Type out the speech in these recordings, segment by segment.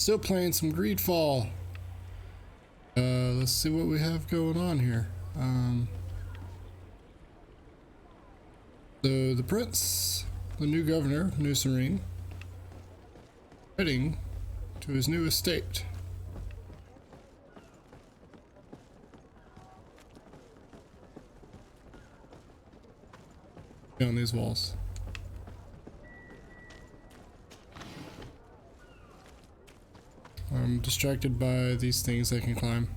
Still playing some Greedfall. Let's see what we have going on here. So the prince, the new governor, New Serene, heading to his new estate. On these walls. I'm distracted by these things I can climb.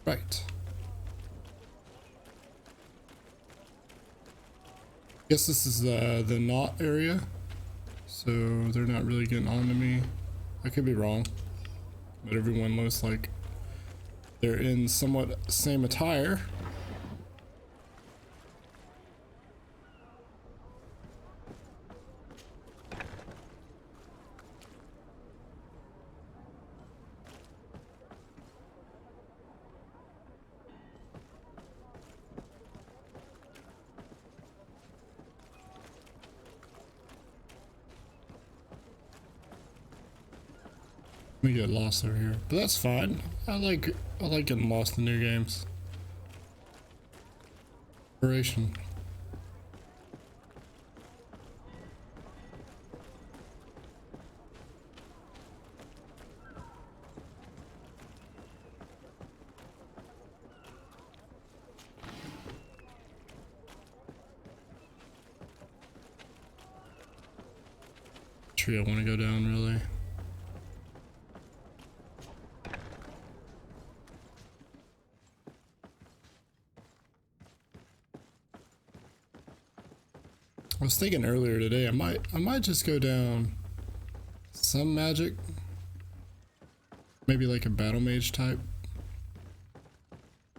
Right. Guess this is the knot area, so they're not really getting on to me. I could be wrong, but everyone looks like they're in somewhat same attire. We get lost over here, but that's fine. I like getting lost in new games. Exploration. Tree I want to go down really. I was thinking earlier today, I might just go down some magic, maybe like a battle mage type. I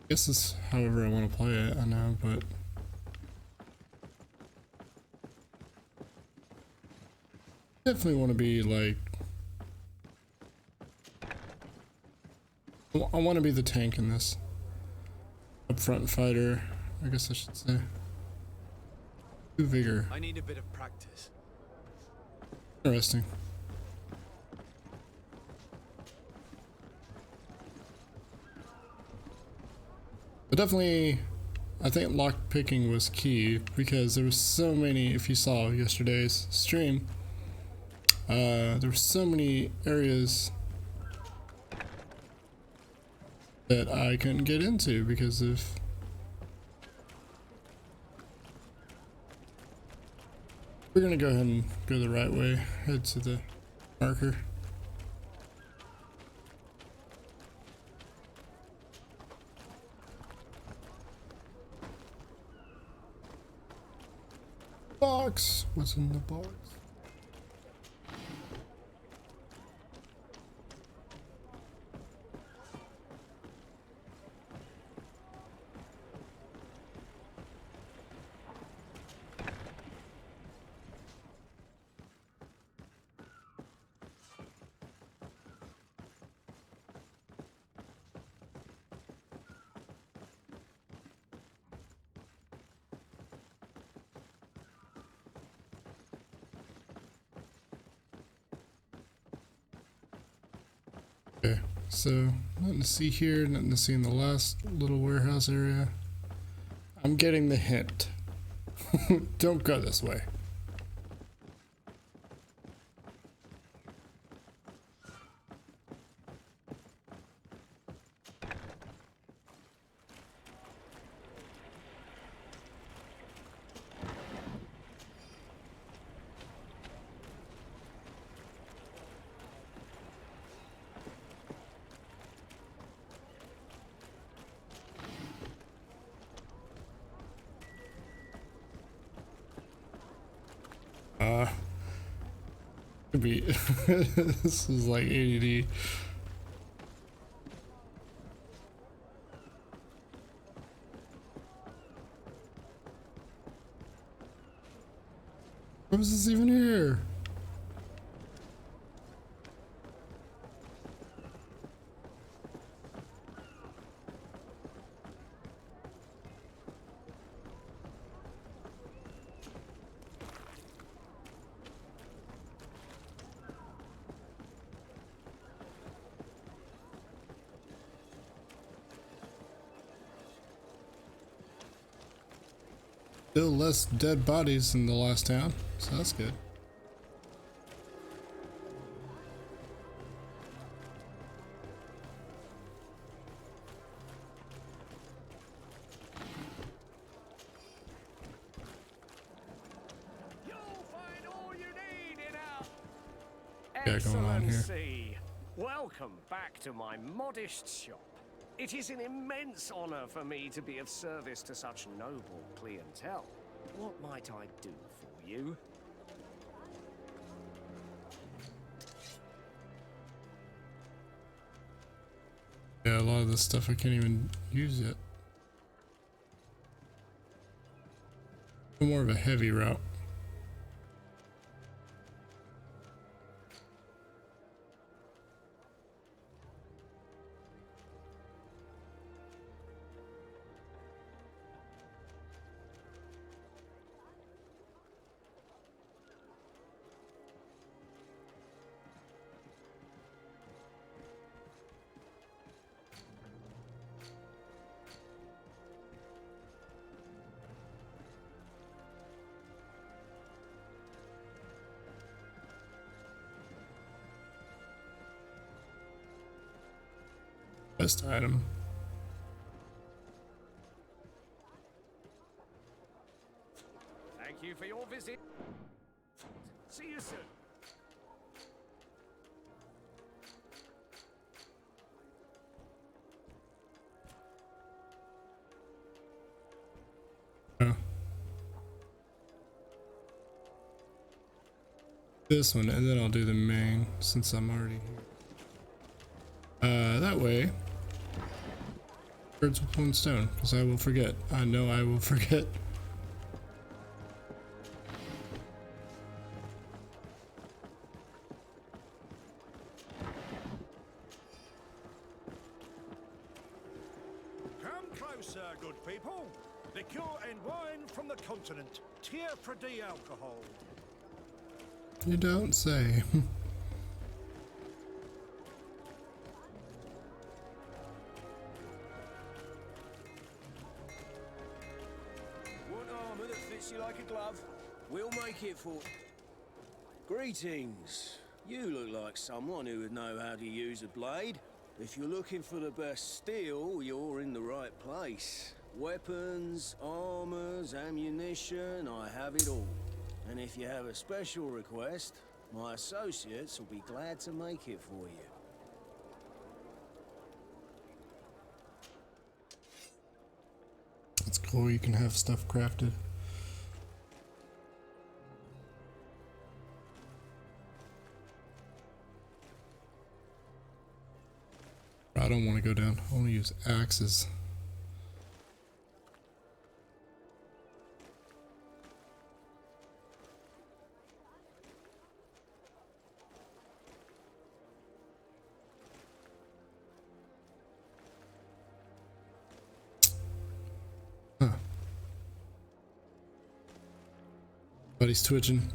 guess it's however I want to play it, I know, but definitely want to be like, I want to be the tank in this. Upfront fighter, I guess I should say. Vigor. I need a bit of practice. Interesting. But definitely, I think lock picking was key because there was so many. If you saw yesterday's stream, there were so many areas that I couldn't get into because of. We're gonna go ahead and go the right way, head to the marker. Box! What's in the box? Okay, so nothing to see here, nothing to see in the last little warehouse area. I'm getting the hint. Don't go this way. Could be. This is like ADD. What was this even here? Still less dead bodies in the last town, so that's good. Going on here. Welcome back to my modest shop. It is an immense honor for me to be of service to such noble clientele. What might I do for you? Yeah, a lot of this stuff I can't even use yet. More of a heavy route. Best item. Thank you for your visit. See you soon. Oh. This one, and then I'll do the main since I'm already here. That way. Birds with one stone, because I will forget. I know I will forget. Come closer, good people. Liqueur and wine from the continent. Tier for D alcohol. You don't say. You like a glove? We'll make it for... Greetings. You look like someone who would know how to use a blade. If you're looking for the best steel, you're in the right place. Weapons, armors, ammunition, I have it all. And if you have a special request, my associates will be glad to make it for you. It's cool, you can have stuff crafted. I don't want to go down. I want to use axes. Huh. Buddy's twitching.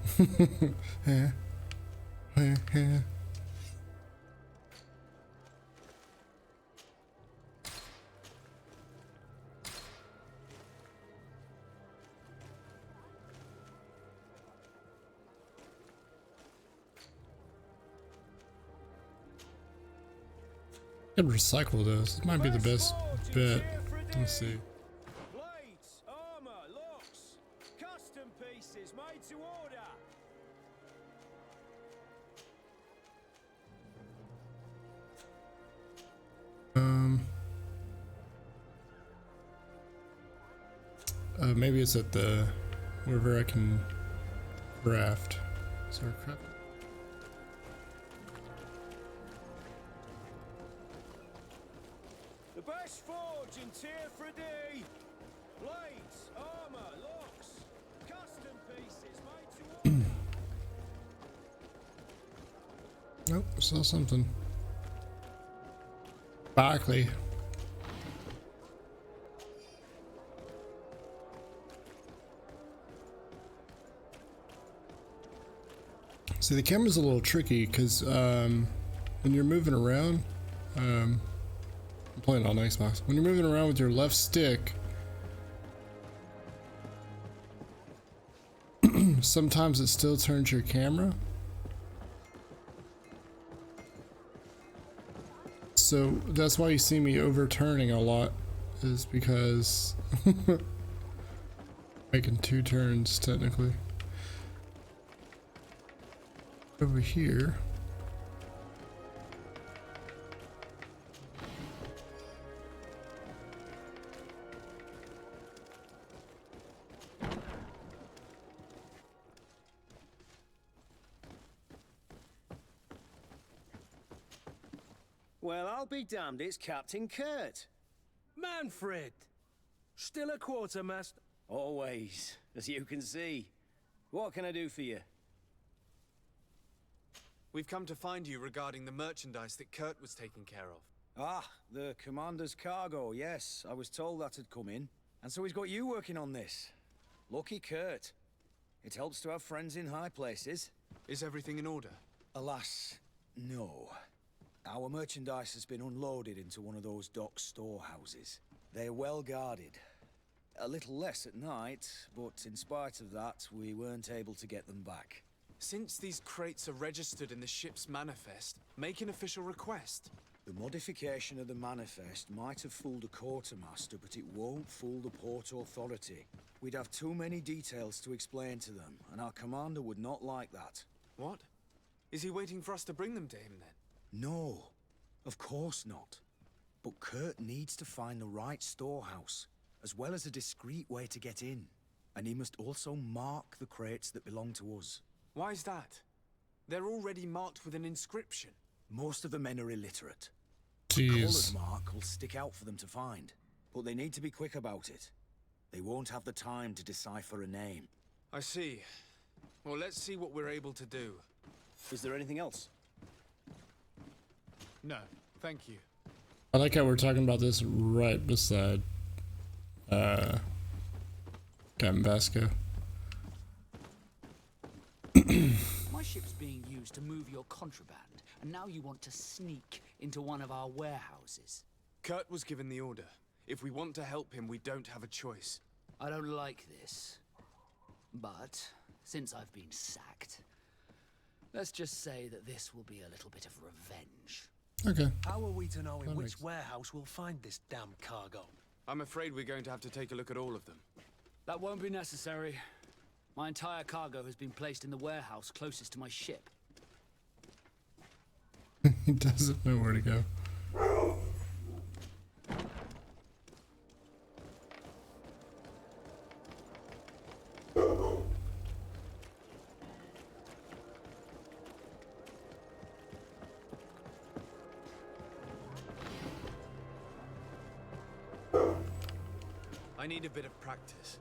Could recycle those. It might be the best bet. Let's see. Blades, armor, locks, custom pieces made to order. Maybe it's at the wherever I can craft. So craft. The best forge in tier 3D. Blades, armor, locks, custom pieces made to order. Nope, I saw something. Barkley. See, the camera's a little tricky because when you're moving around, I'm playing on Xbox. When you're moving around with your left stick, sometimes it still turns your camera. So that's why you see me overturning a lot, is because making 2 turns technically. Over here. Well, I'll be damned, it's Captain Kurt. Manfred! Still a quartermaster? Always, as you can see. What can I do for you? We've come to find you regarding the merchandise that Kurt was taking care of. Ah, the commander's cargo, yes. I was told that had come in. And so he's got you working on this. Lucky Kurt. It helps to have friends in high places. Is everything in order? Alas, no. Our merchandise has been unloaded into one of those dock storehouses. They're well guarded. A little less at night, but in spite of that, we weren't able to get them back. Since these crates are registered in the ship's manifest, make an official request. The modification of the manifest might have fooled a quartermaster, but it won't fool the Port Authority. We'd have too many details to explain to them, and our commander would not like that. What? Is he waiting for us to bring them to him then? No, of course not. But Kurt needs to find the right storehouse, as well as a discreet way to get in. And he must also mark the crates that belong to us. Why is that? They're already marked with an inscription. Most of the men are illiterate. Jeez. A coloured mark will stick out for them to find, but they need to be quick about it. They won't have the time to decipher a name. I see. Well, let's see what we're able to do. Is there anything else? No, thank you. I like how we're talking about this right beside Captain Vasco. My ship's being used to move your contraband, and now you want to sneak into one of our warehouses. Kurt was given the order. If we want to help him, we don't have a choice. I don't like this. But, since I've been sacked, let's just say that this will be a little bit of revenge. Okay. How are we to know in That which makes- warehouse we'll find this damn cargo? I'm afraid we're going to have to take a look at all of them. That won't be necessary. My entire cargo has been placed in the warehouse closest to my ship. He doesn't know where to go. I need a bit of practice.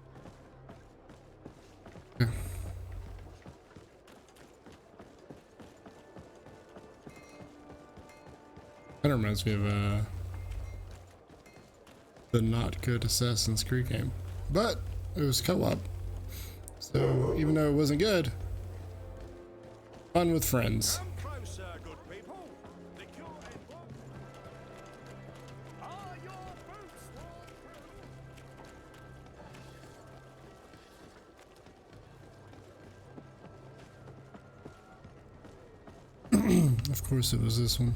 That reminds me of the not good Assassin's Creed game, but it was co-op, so even though it wasn't good, fun with friends. Come closer, good people. The cure and what? Are your boots waterproof? Of course it was this one.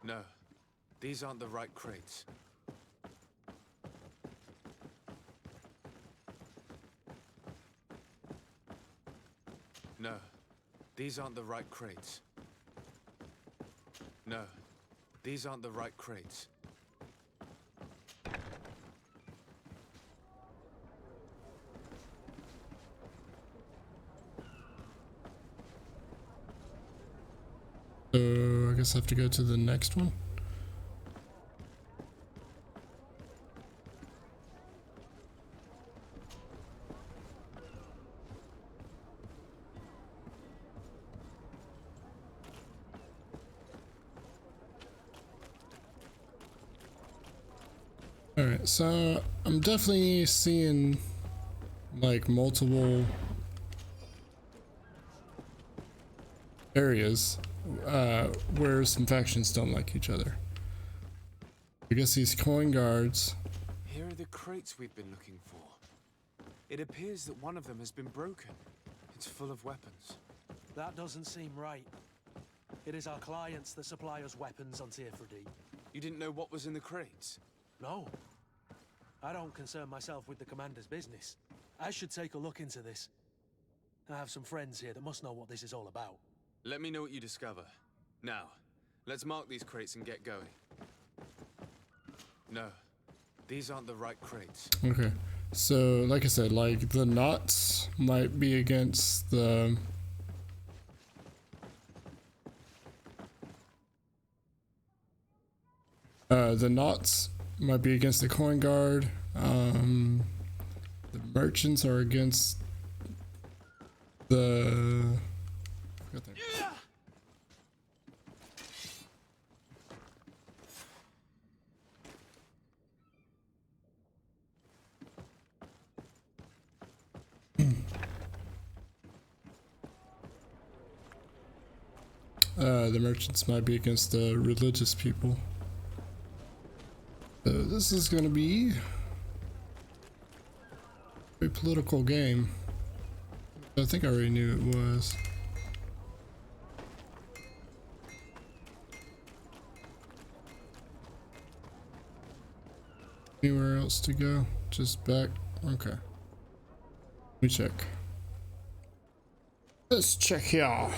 No, these aren't the right crates. No, these aren't the right crates. No, these aren't the right crates. So I guess I have to go to the next one. Alright, so I'm definitely seeing like multiple areas where some factions don't like each other. I guess these coin guards. Here are the crates we've been looking for. It appears that one of them has been broken. It's full of weapons. That doesn't seem right. It is our clients that supply us weapons on Tearfredy. You didn't know what was in the crates? No. I don't concern myself with the commander's business. I should take a look into this. I have some friends here that must know what this is all about. Let me know what you discover. Now, let's mark these crates and get going. No, these aren't the right crates. Okay, so like I said, like the knots might be against the knots might be against the coin guard. The merchants are against the. I forgot their- The merchants might be against the religious people. So this is going to be a political game. I think I already knew it was. Anywhere else to go? Just back? Okay. Let me check. Let's check here.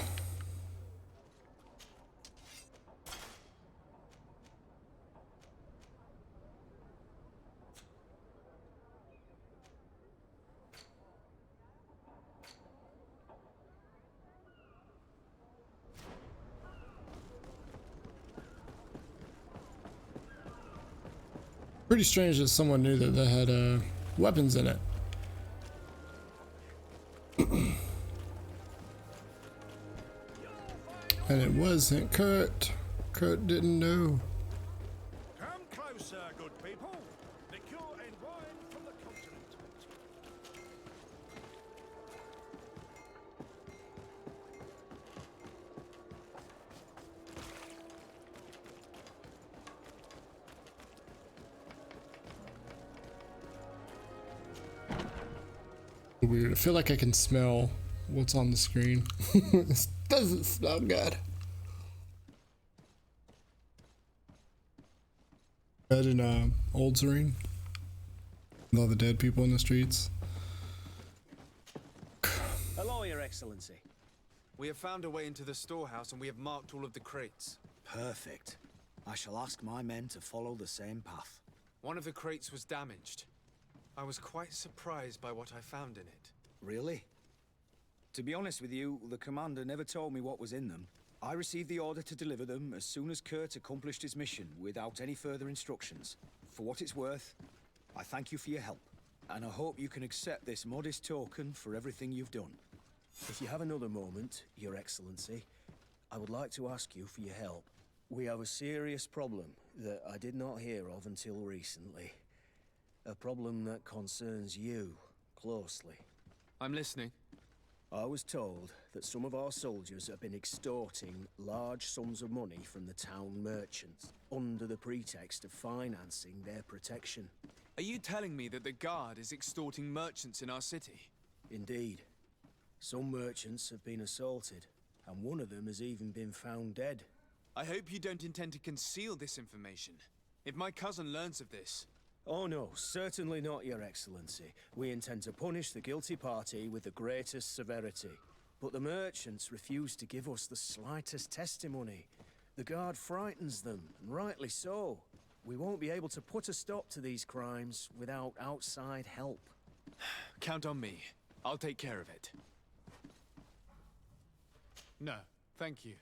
Pretty strange that someone knew that they had weapons in it. And it wasn't Kurt. Kurt didn't know. Come closer, good people. Liqueur and wine from the continent. Weird. I feel like I can smell what's on the screen. This doesn't smell good. Imagine old Serene with all the dead people in the streets. Hello, Your Excellency. We have found a way into the storehouse and we have marked all of the crates. Perfect. I shall ask my men to follow the same path. One of the crates was damaged. I was quite surprised by what I found in it. Really? To be honest with you, the commander never told me what was in them. I received the order to deliver them as soon as Kurt accomplished his mission without any further instructions. For what it's worth, I thank you for your help, and I hope you can accept this modest token for everything you've done. If you have another moment, Your Excellency, I would like to ask you for your help. We have a serious problem that I did not hear of until recently. A problem that concerns you closely. I'm listening. I was told that some of our soldiers have been extorting large sums of money from the town merchants under the pretext of financing their protection. Are you telling me that the guard is extorting merchants in our city? Indeed. Some merchants have been assaulted, and one of them has even been found dead. I hope you don't intend to conceal this information. If my cousin learns of this... Oh no, certainly not, Your Excellency. We intend to punish the guilty party with the greatest severity. But the merchants refuse to give us the slightest testimony. The guard frightens them, and rightly so. We won't be able to put a stop to these crimes without outside help. Count on me. I'll take care of it. No, thank you.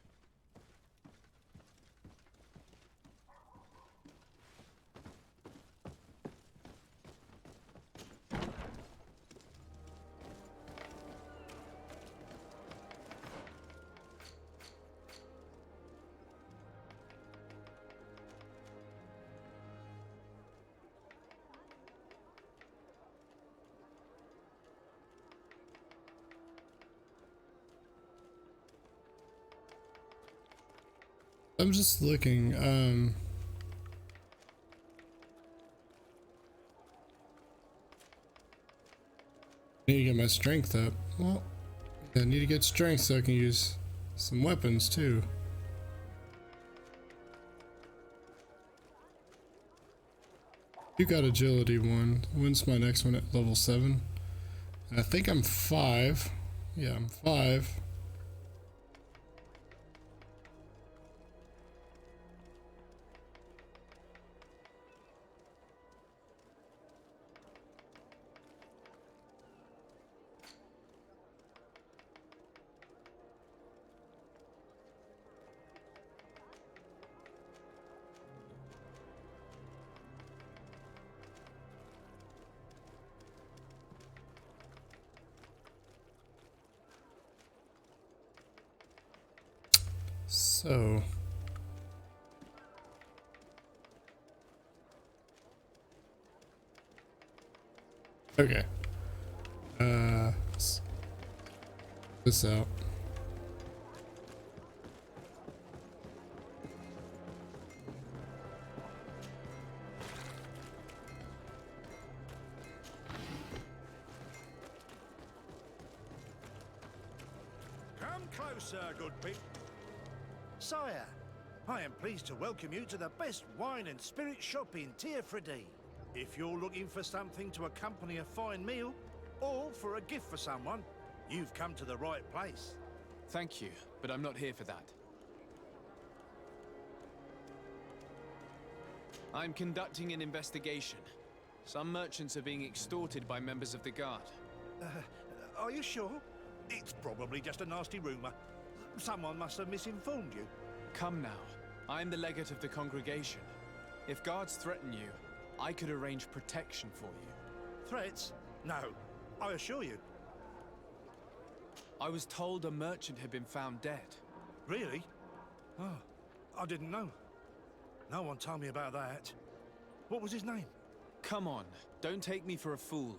I'm just looking. Need to get my strength up. Well, I need to get strength so I can use some weapons too. You got agility 1. When's my next one at level 7? And I think I'm 5. Yeah, I'm 5. So okay. This out. Come closer, good people. Sire, I am pleased to welcome you to the best wine and spirit shop in Tierfredi. If you're looking for something to accompany a fine meal, or for a gift for someone, you've come to the right place. Thank you, but I'm not here for that. I'm conducting an investigation. Some merchants are being extorted by members of the guard. Are you sure? It's probably just a nasty rumor. Someone must have misinformed you. Come now. I'm the legate of the congregation. If guards threaten you, I could arrange protection for you. Threats? No, I assure you. I was told a merchant had been found dead. Really? Oh, I didn't know. No one told me about that. What was his name? Come on, don't take me for a fool.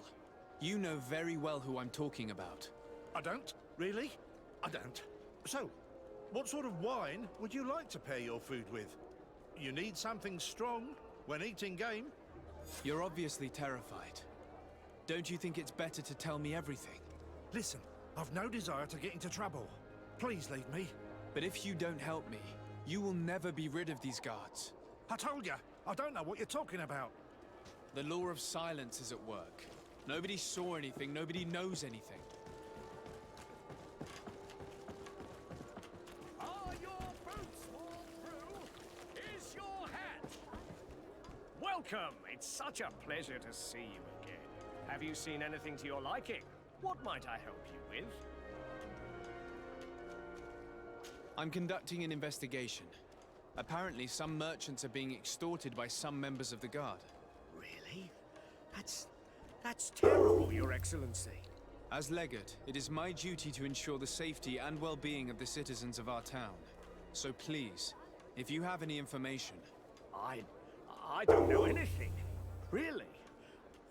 You know very well who I'm talking about. I don't? Really? I don't. So, what sort of wine would you like to pair your food with? You need something strong when eating game? You're obviously terrified. Don't you think it's better to tell me everything? Listen, I've no desire to get into trouble. Please leave me. But if you don't help me, you will never be rid of these guards. I told you, I don't know what you're talking about. The law of silence is at work. Nobody saw anything, nobody knows anything. Are your boots worn through? Is your hat? Welcome! It's such a pleasure to see you again. Have you seen anything to your liking? What might I help you with? I'm conducting an investigation. Apparently, some merchants are being extorted by some members of the guard. Really? That's terrible, Your Excellency. As legate, it is my duty to ensure the safety and well-being of the citizens of our town. So please, if you have any information... I don't know anything. Really?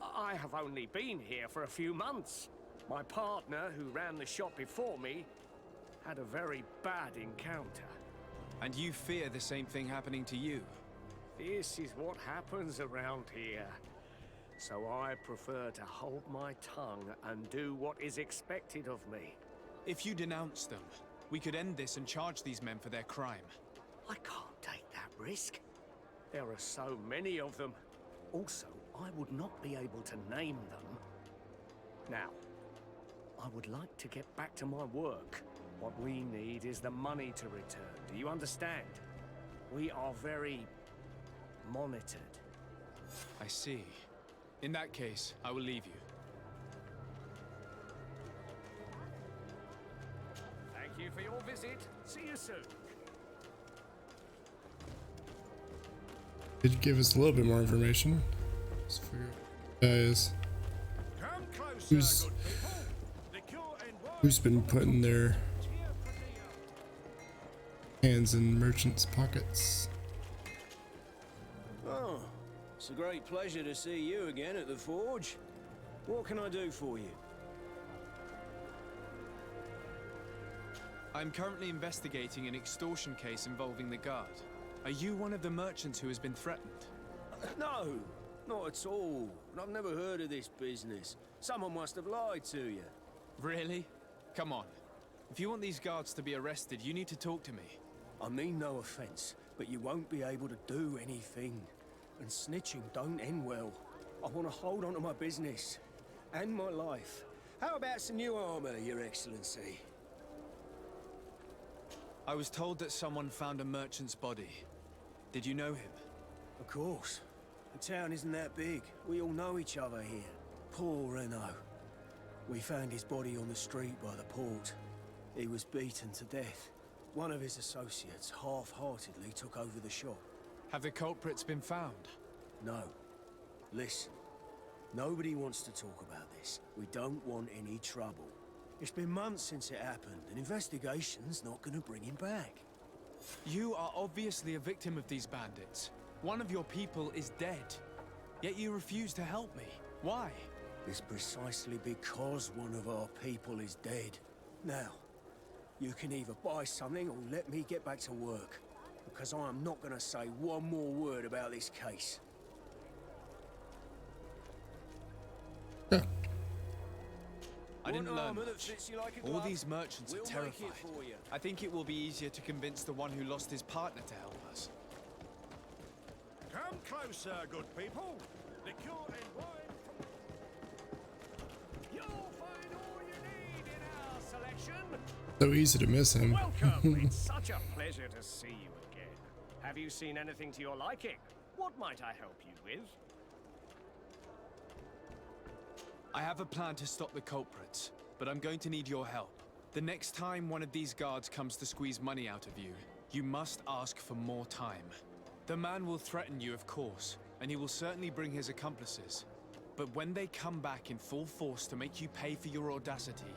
I have only been here for a few months. My partner, who ran the shop before me, had a very bad encounter. And you fear the same thing happening to you? This is what happens around here. So I prefer to hold my tongue and do what is expected of me. If you denounce them, we could end this and charge these men for their crime. I can't take that risk. There are so many of them. Also, I would not be able to name them. Now, I would like to get back to my work. What we need is the money to return. Do you understand? We are very monitored. I see. In that case, I will leave you. Thank you for your visit. See you soon. Did give us a little bit more information. Let's figure out who that is. Come closer, Who's- good people. Liqueur and wine Who's been putting their Tierfredi. hands in merchants' pockets? Oh, it's a great pleasure to see you again at the forge. What can I do for you? I'm currently investigating an extortion case involving the guard. Are you one of the merchants who has been threatened? No, not at all. And I've never heard of this business. Someone must have lied to you. Really? Come on. If you want these guards to be arrested, you need to talk to me. I mean no offense, but you won't be able to do anything. And snitching don't end well. I want to hold on to my business. And my life. How about some new armor, Your Excellency? I was told that someone found a merchant's body. Did you know him? Of course. The town isn't that big. We all know each other here. Poor Renault. We found his body on the street by the port. He was beaten to death. One of his associates half-heartedly took over the shop. Have the culprits been found? No. Listen. Nobody wants to talk about this. We don't want any trouble. It's been months since it happened. An investigation's not gonna bring him back. You are obviously a victim of these bandits. One of your people is dead. Yet you refuse to help me. Why? It's precisely because one of our people is dead. Now, you can either buy something or let me get back to work. Because I am not gonna say one more word about this case. Yeah. I didn't Want learn armor that much. fits you like a All glove? these merchants are We'll make terrified. it for you. I think it will be easier to convince the one who lost his partner to help us. Come closer, good people. Liqueur and wine from... You'll find all you need in our selection. So easy to miss him. Welcome. It's such a pleasure to see you again. Have you seen anything to your liking? What might I help you with? I have a plan to stop the culprits, but I'm going to need your help. The next time one of these guards comes to squeeze money out of you, you must ask for more time. The man will threaten you, of course, and he will certainly bring his accomplices. But when they come back in full force to make you pay for your audacity,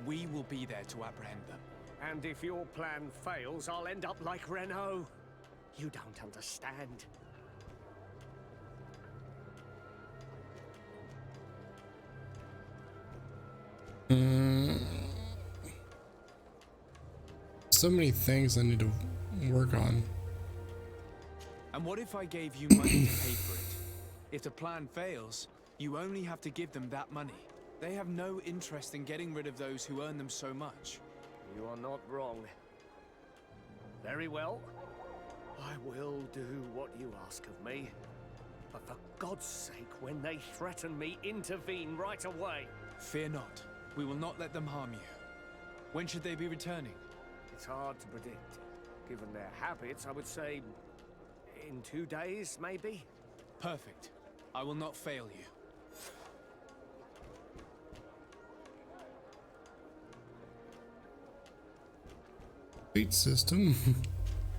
we will be there to apprehend them. And if your plan fails, I'll end up like Renault. You don't understand. So many things I need to work on. And what if I gave you money to pay for it? If the plan fails, you only have to give them that money. They have no interest in getting rid of those who earn them so much. You are not wrong. Very well. I will do what you ask of me. But for God's sake, when they threaten me, intervene right away. Fear not. We will not let them harm you. When should they be returning? It's hard to predict. Given their habits, I would say in 2 days, maybe? Perfect. I will not fail you. Beat system.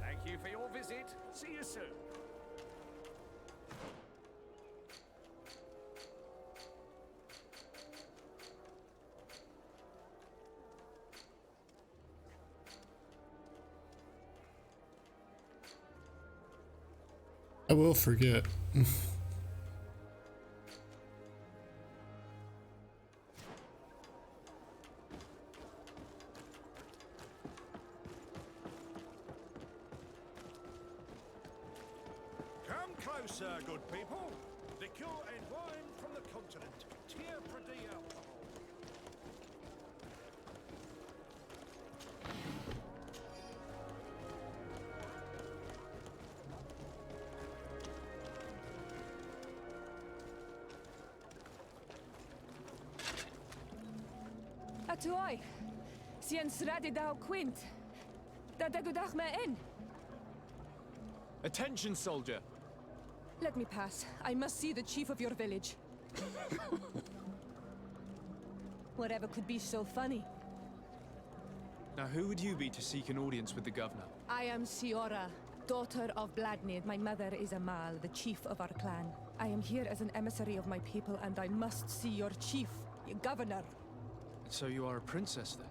Thank you for your visit. See you soon. I will forget. Come closer, good people. Liqueur and wine from the continent. Tier Predy alcohol. Atuai, sien sradi dau quint. Da dagudach me in. Attention, soldier! Let me pass. I must see the chief of your village. Whatever could be so funny. Now who would you be to seek an audience with the governor? I am Siora, daughter of Bladnid. My mother is Amal, the chief of our clan. I am here as an emissary of my people, and I must see your chief, your governor. So you are a princess then?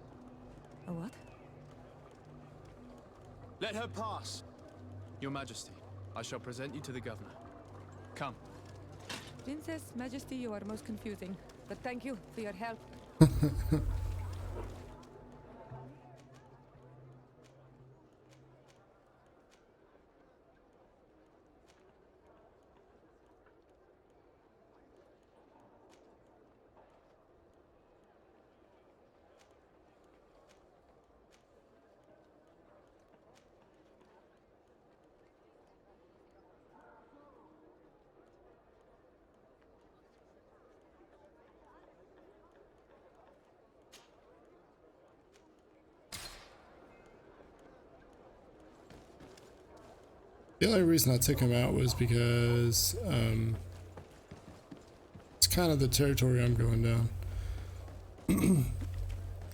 A what? Let her pass! Your Majesty, I shall present you to the governor. Come. Princess, Majesty, you are most confusing. But thank you for your help. The only reason I took him out was because it's kind of the territory I'm going down.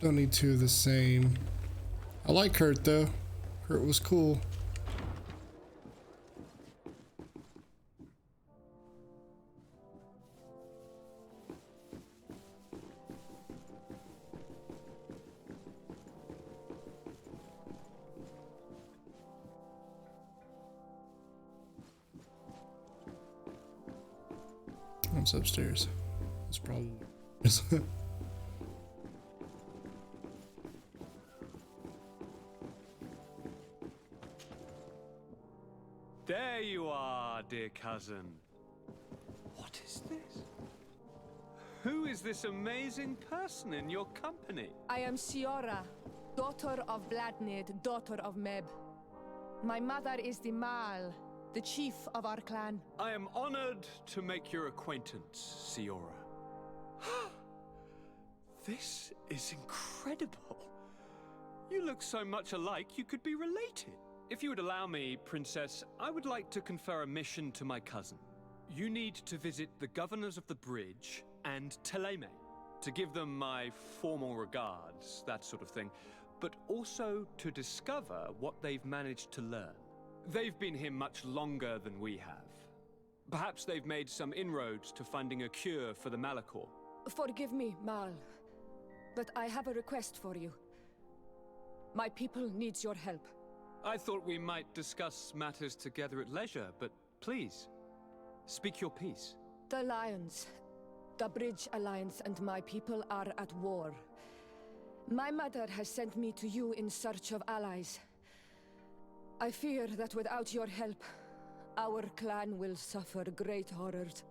Don't need two of the same. I like Kurt though. Kurt was cool. It's upstairs. It's probably. There you are, dear cousin. What is this? Who is this amazing person in your company? I am Siora, daughter of Bladnid, daughter of Meb. My mother is the Mal, the chief of our clan. I am honored to make your acquaintance, Siora. This is incredible. You look so much alike you could be related. If you would allow me, Princess, I would like to confer a mission to my cousin. You need to visit the governors of the bridge and Teleme to give them my formal regards, that sort of thing, but also to discover what they've managed to learn. They've been here much longer than we have. Perhaps they've made some inroads to finding a cure for the Malachor. Forgive me, Mal, but I have a request for you. My people needs your help. I thought we might discuss matters together at leisure, but please, speak your piece. The Lions, the Bridge Alliance and my people are at war. My mother has sent me to you in search of allies. I fear that without your help, our clan will suffer great horrors.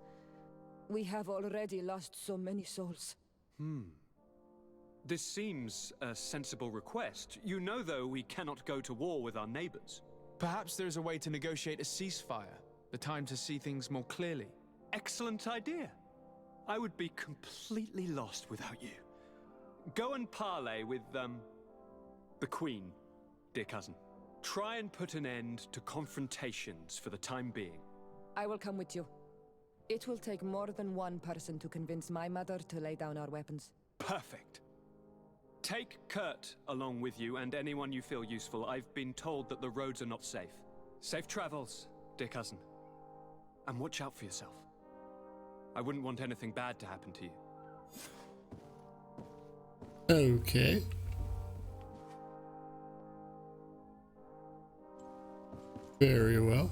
We have already lost so many souls. This seems a sensible request. You know, though, we cannot go to war with our neighbors. Perhaps there's a way to negotiate a ceasefire. The time to see things more clearly. Excellent idea. I would be completely lost without you. Go and parley with, the Queen, dear cousin. Try and put an end to confrontations for the time being. I will come with you. It will take more than one person to convince my mother to lay down our weapons. Perfect. Take Kurt along with you and anyone you feel useful. I've been told that the roads are not safe. Safe travels, dear cousin. And watch out for yourself. I wouldn't want anything bad to happen to you. Okay. Very well.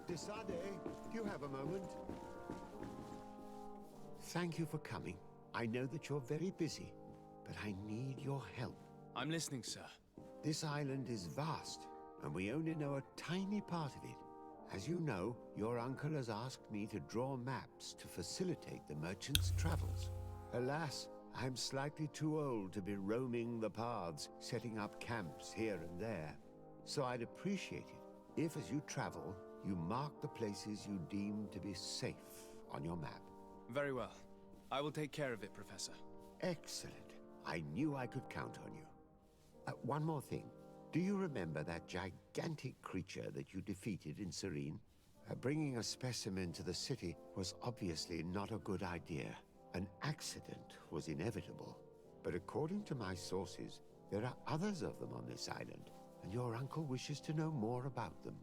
Desade, do you have a moment? Thank you for coming. I know that you're very busy, but I need your help. I'm listening, sir. This island is vast, and we only know a tiny part of it. As you know, your uncle has asked me to draw maps to facilitate the merchants' travels. Alas, I'm slightly too old to be roaming the paths, setting up camps here and there. So I'd appreciate it if, as you travel, you mark the places you deem to be safe on your map. Very well. I will take care of it, Professor. Excellent. I knew I could count on you. One more thing. Do you remember that gigantic creature that you defeated in Serene? Bringing a specimen to the city was obviously not a good idea. An accident was inevitable. But according to my sources, there are others of them on this island, and your uncle wishes to know more about them.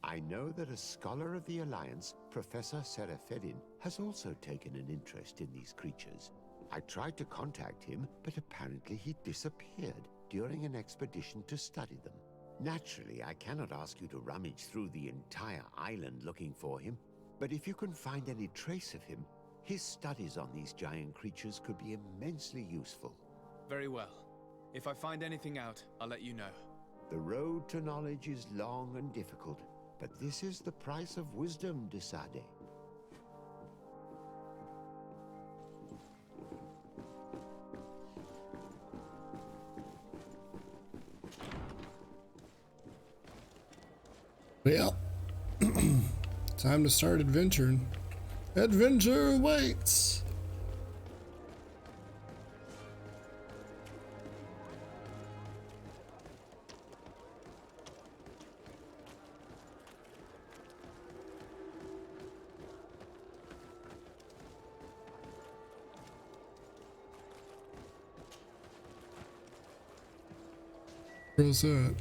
I know that a scholar of the Alliance, Professor Serafedin, has also taken an interest in these creatures. I tried to contact him, but apparently he disappeared during an expedition to study them. Naturally, I cannot ask you to rummage through the entire island looking for him, but if you can find any trace of him, his studies on these giant creatures could be immensely useful. Very well. If I find anything out, I'll let you know. The road to knowledge is long and difficult, but this is the price of wisdom, Desade. Well, time to start adventuring. Adventure waits. Where's that?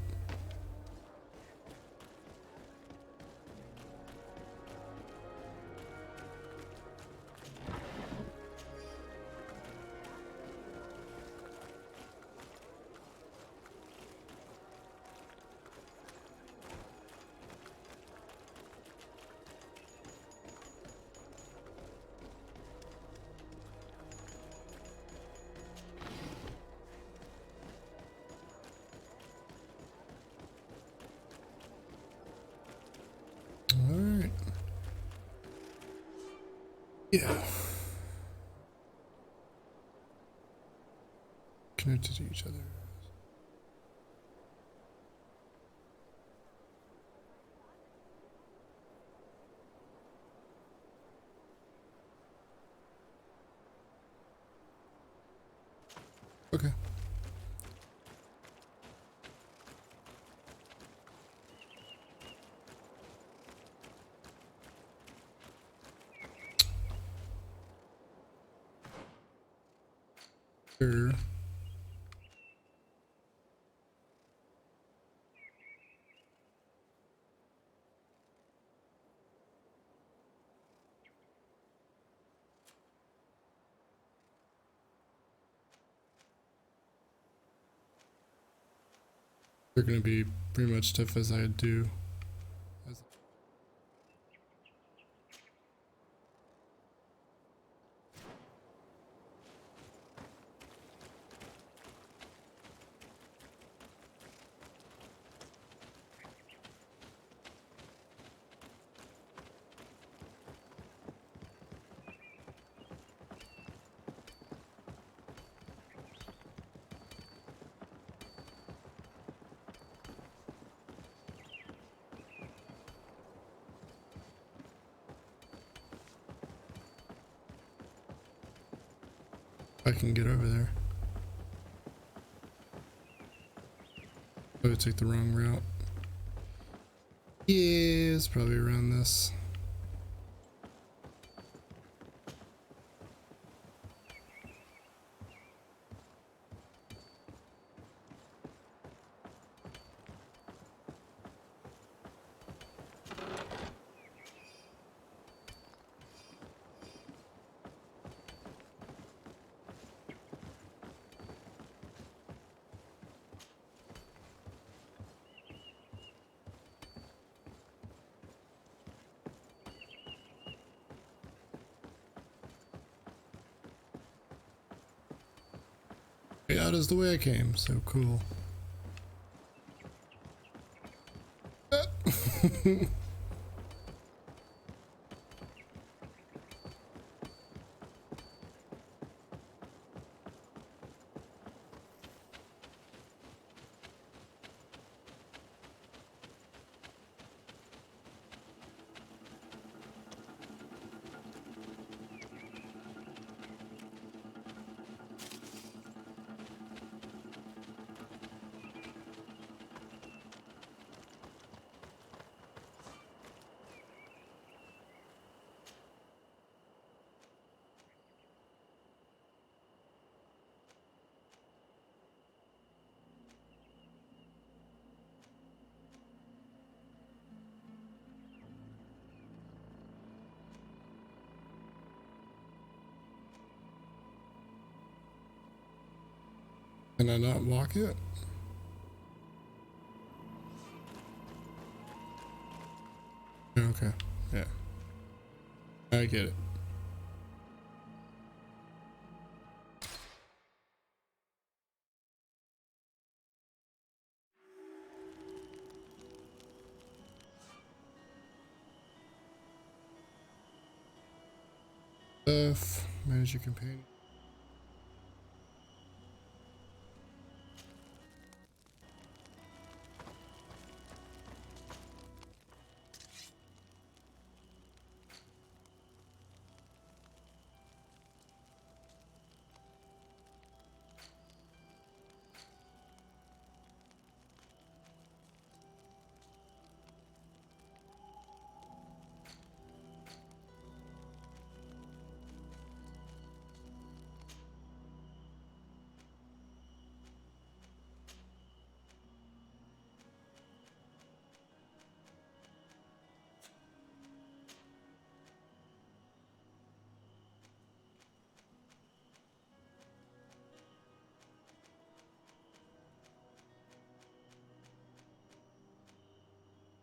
All right. Yeah. Connected to each other. Okay. Sure. They're gonna be pretty much tough as I do. I can get over there. I would take the wrong route. Yeah, it's probably around this. Out is the way I came, so cool. Can I not walk it? Okay, yeah. I get it. Manage your companion.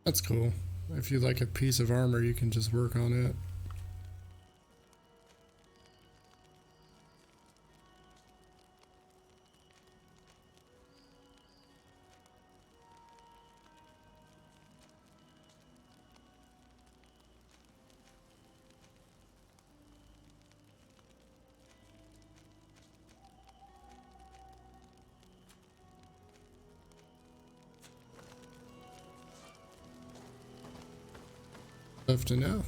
That's cool. If you like a piece of armor, you can just work on it. Left to know.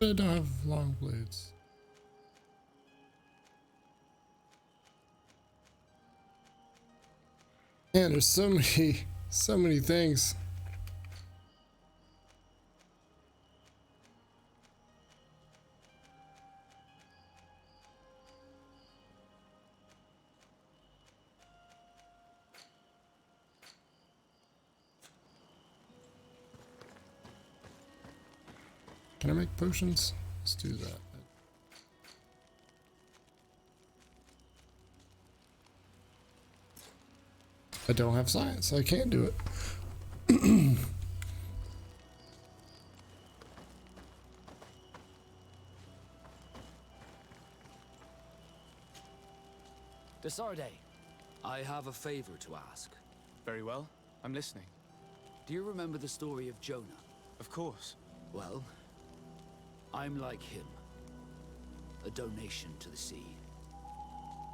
I don't have long blades. Man, there's so many things. Can I make potions? Let's do that. I don't have science, so I can't do it. Desarde, I have a favor to ask. Very well. I'm listening. Do you remember the story of Jonah? Of course. Well, I'm like him. A donation to the sea.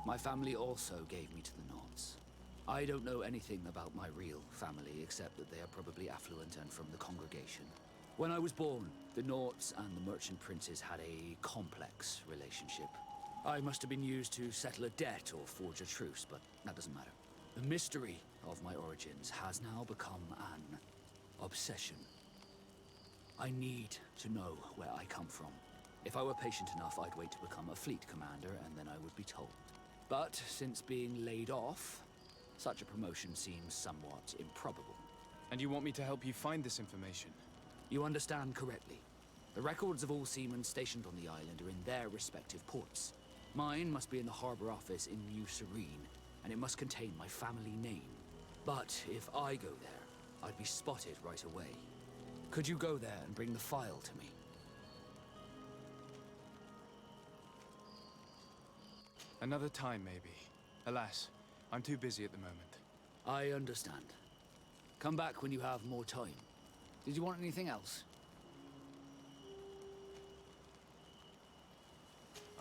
My family also gave me to the Knots. I don't know anything about my real family, except that they are probably affluent and from the congregation. When I was born, the Knots and the merchant princes had a complex relationship. I must have been used to settle a debt or forge a truce, but that doesn't matter. The mystery of my origins has now become an obsession. I need to know where I come from. If I were patient enough, I'd wait to become a fleet commander, and then I would be told. But since being laid off, such a promotion seems somewhat improbable. And you want me to help you find this information? You understand correctly. The records of all seamen stationed on the island are in their respective ports. Mine must be in the harbor office in New Serene, and it must contain my family name. But if I go there, I'd be spotted right away. Could you go there and bring the file to me? Another time, maybe. Alas, I'm too busy at the moment. I understand. Come back when you have more time. Did you want anything else?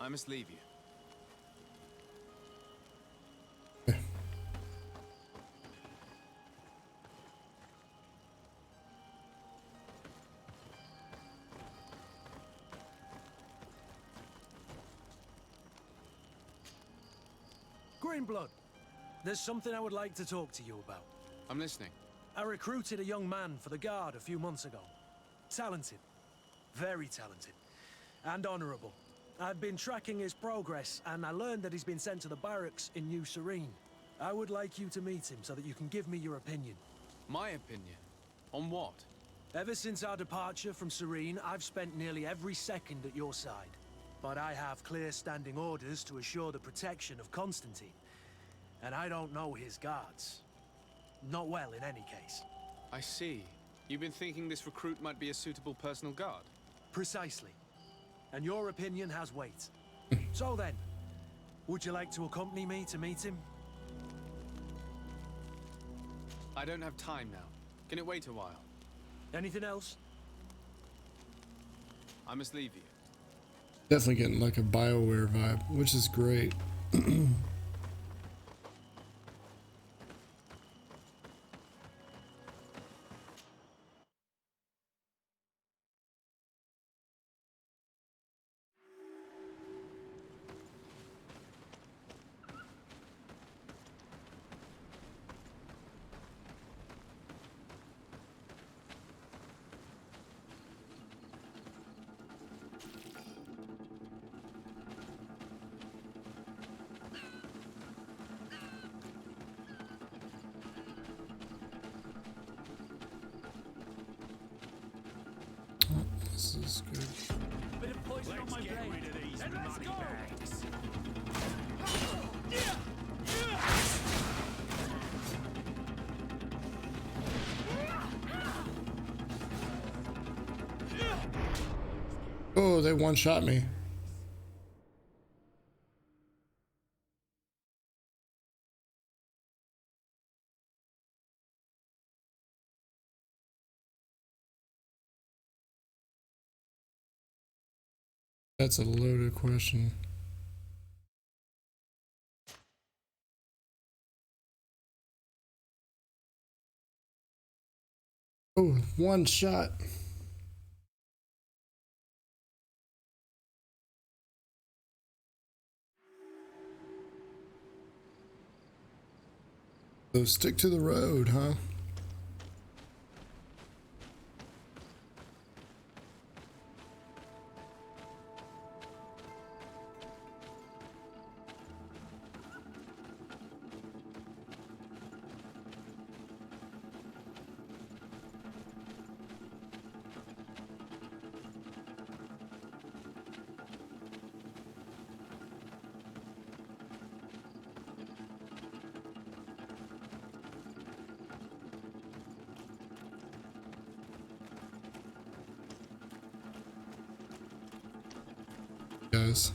I must leave you. Greenblood, there's something I would like to talk to you about. I'm listening. I recruited a young man for the Guard a few months ago. Talented. Very talented. And honorable. I've been tracking his progress, and I learned that he's been sent to the barracks in New Serene. I would like you to meet him so that you can give me your opinion. My opinion? On what? Ever since our departure from Serene, I've spent nearly every second at your side. But I have clear standing orders to assure the protection of Constantine. And I don't know his guards. Not well, in any case. I see. You've been thinking this recruit might be a suitable personal guard? Precisely. And your opinion has weight. So then, would you like to accompany me to meet him? I don't have time now. Can it wait a while? Anything else? I must leave you. Definitely getting like a BioWare vibe, which is great. is good. Bit of poison on my blade. Then let's go! Oh, they one-shot me. That's a loaded question. Oh, one shot. So stick to the road, huh? Guys.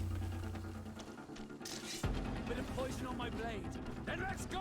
Bit of poison on my blade. Then let's go!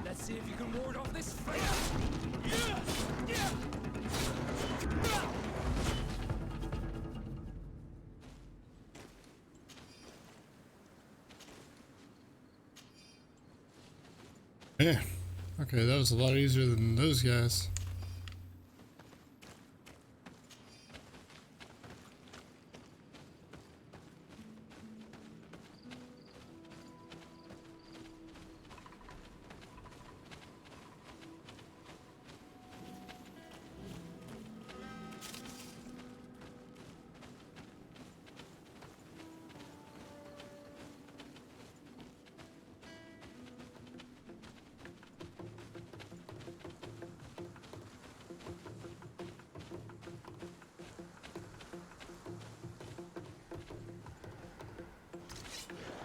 Let's see if you can ward off this fire. Yeah. Okay, that was a lot easier than those guys.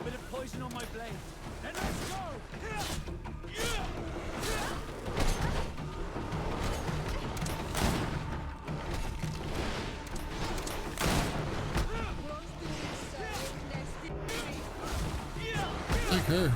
Bit of poison on my blade. Then let's go! Take her.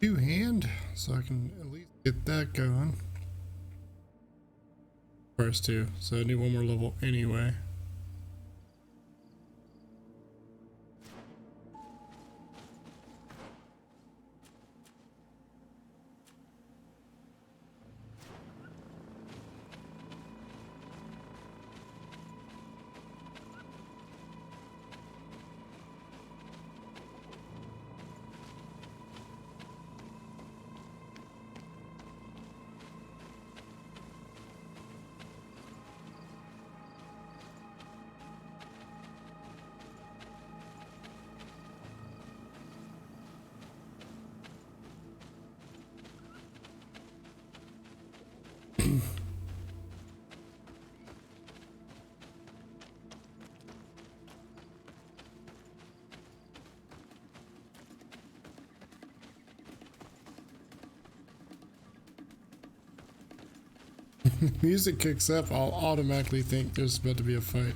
two-hand, so I can at least get that going. First two, so I need one more level anyway. Music kicks up, I'll automatically think there's about to be a fight.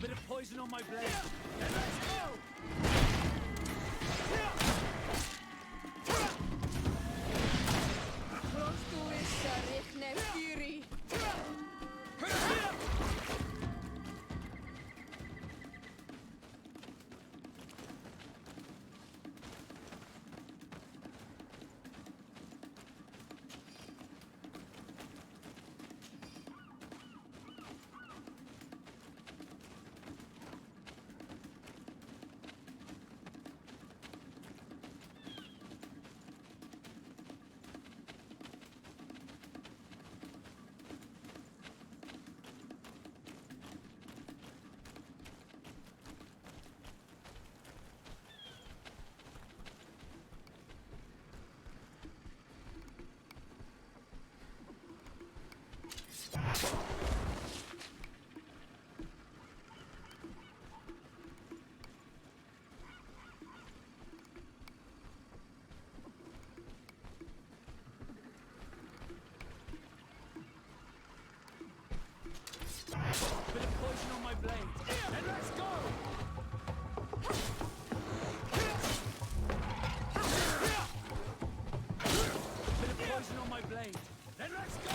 Bit of poison on my blade. Bit of poison on my blade. And let's go! Bit of poison on my blade. And let's go!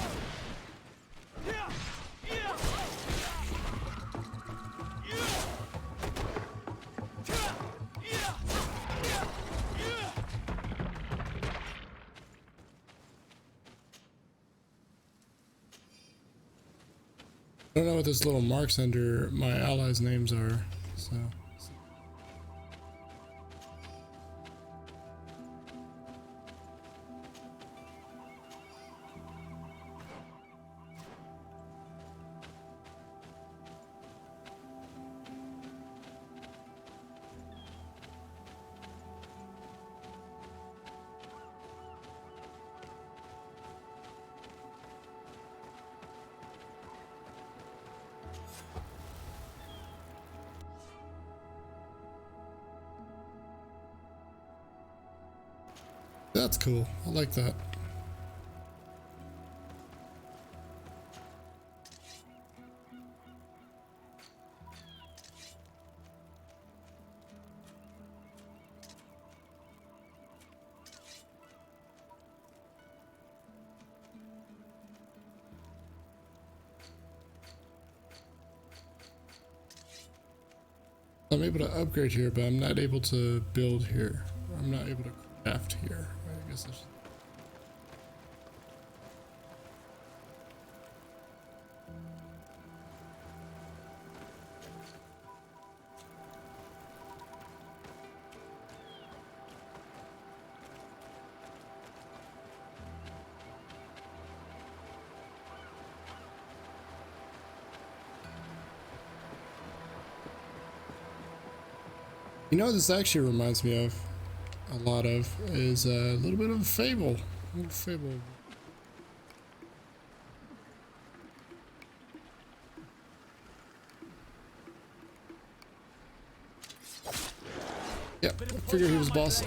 I don't know what those little marks under my allies' names are, so. That's cool. I like that. I'm able to upgrade here, but I'm not able to build here. I'm not able to craft here. I guess that's... You know what this actually reminds me of a lot of is a little bit of a fable. A little fable. Yep, I figured he was boss.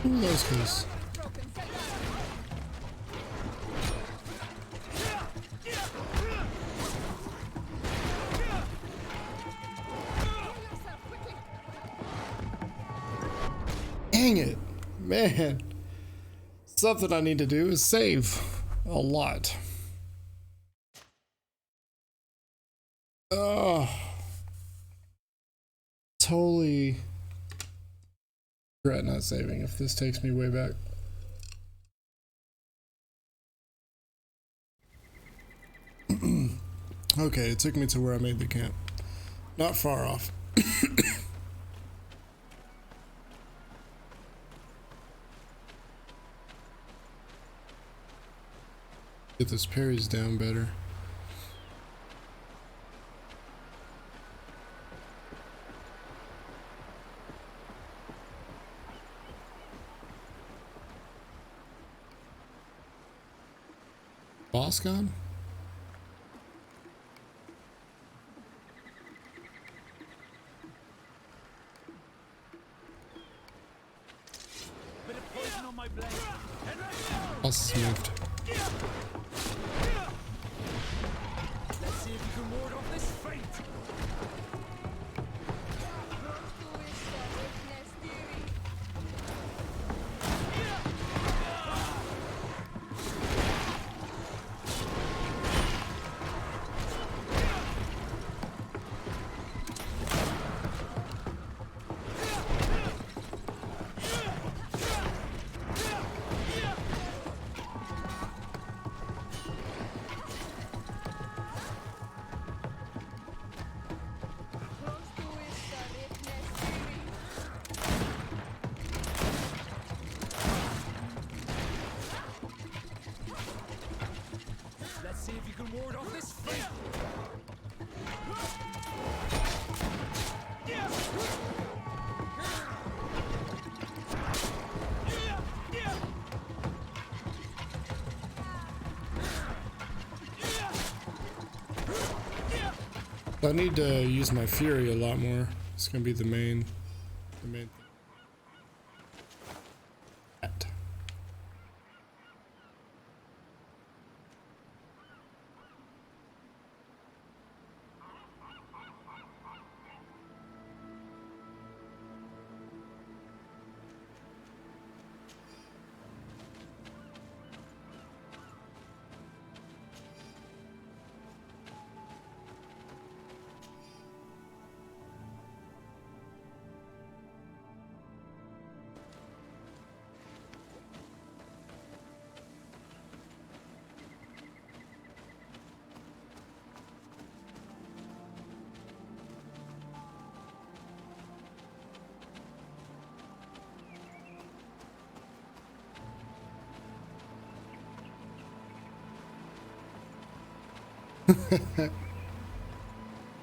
Ooh, that was close. Dang it, man. Something I need to do is save a lot. Oh, totally regret not saving if this takes me way back. Okay, it took me to where I made the camp. Not far off. Get those parries down better. Boss gone? Boss moved. Let's see if you can ward off this fate. Let's see if you can ward off this fate. I need to use my fury a lot more. It's gonna be the main thing.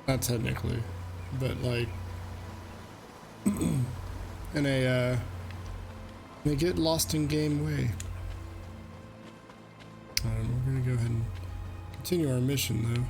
Not technically, but like in a get lost in game way. We're gonna go ahead and continue our mission though.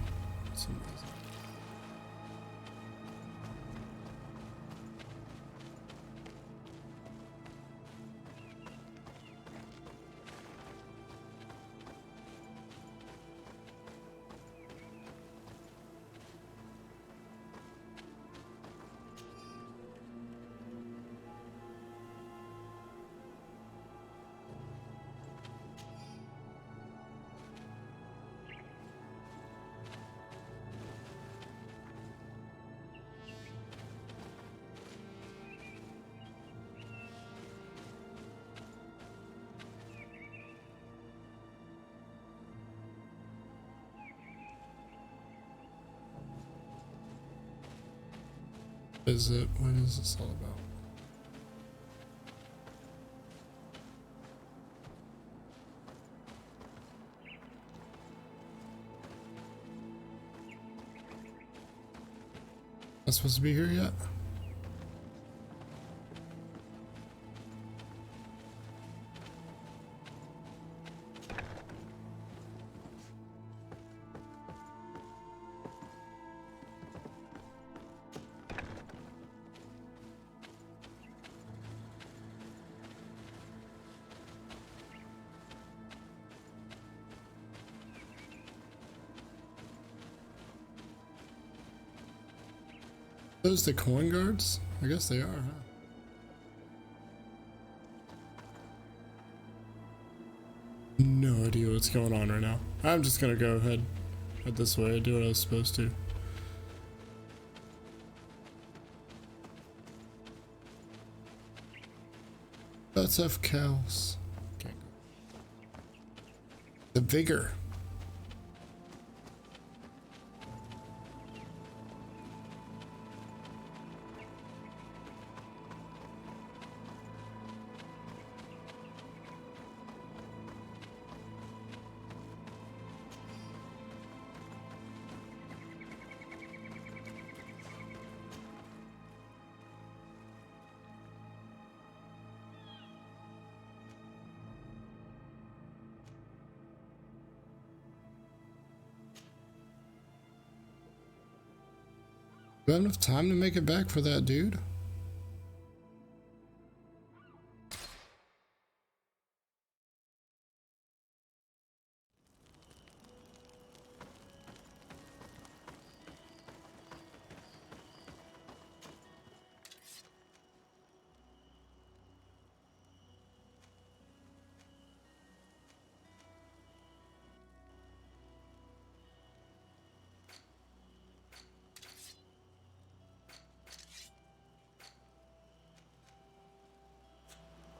Is it? What is this all about? Not supposed to be here yet? Those the coin guards? I guess they are, huh? No idea what's going on right now. I'm just gonna go ahead, head this way, do what I was supposed to. Let's have cows. Can't go. The vigor. Do I have enough time to make it back for that dude?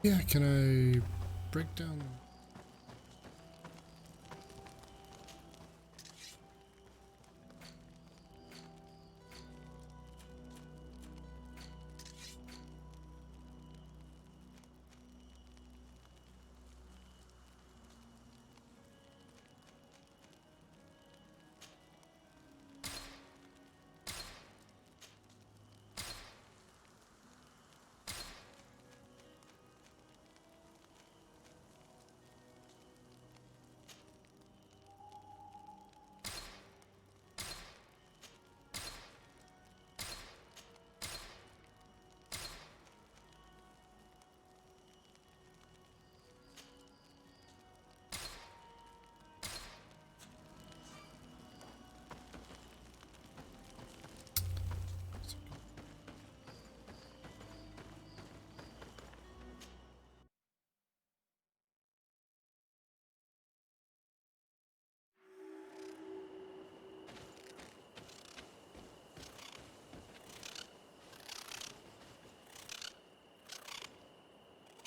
Yeah, can I break down?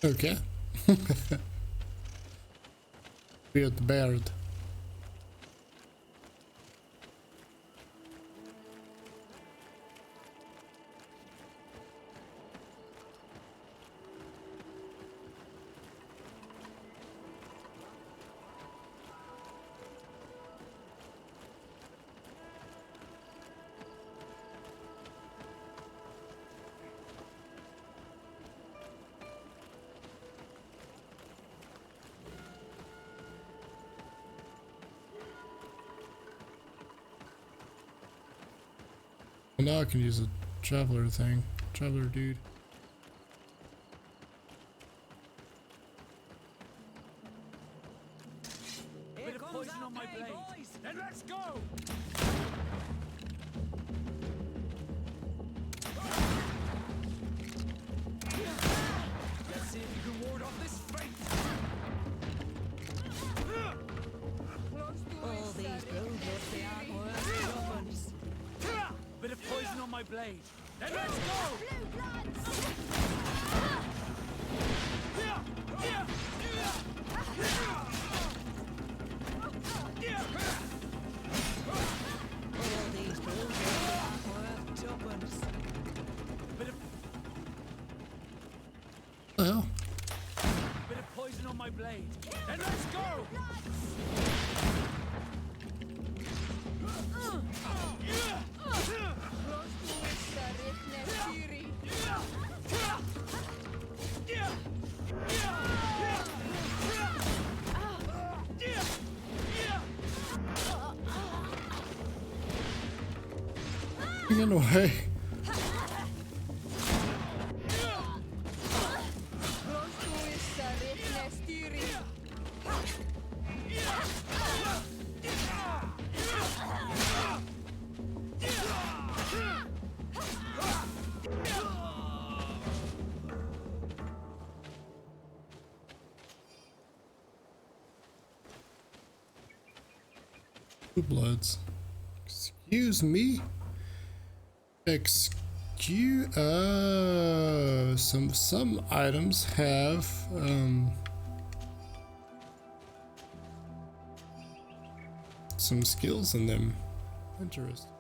Okay. Weird bird. Well, now I can use a traveler thing. Traveler dude. Bit of poison on my blade. Then let's go! Let's see if you can ward off this fate! All these builders, they aren't worth weapons. Bit of poison on my blade. Then let's go! All these builders, they aren't worth tuppence. my blade. And let's go! Get in the way. Two bloods. Excuse me. Excuse. Some items have some skills in them. Interesting.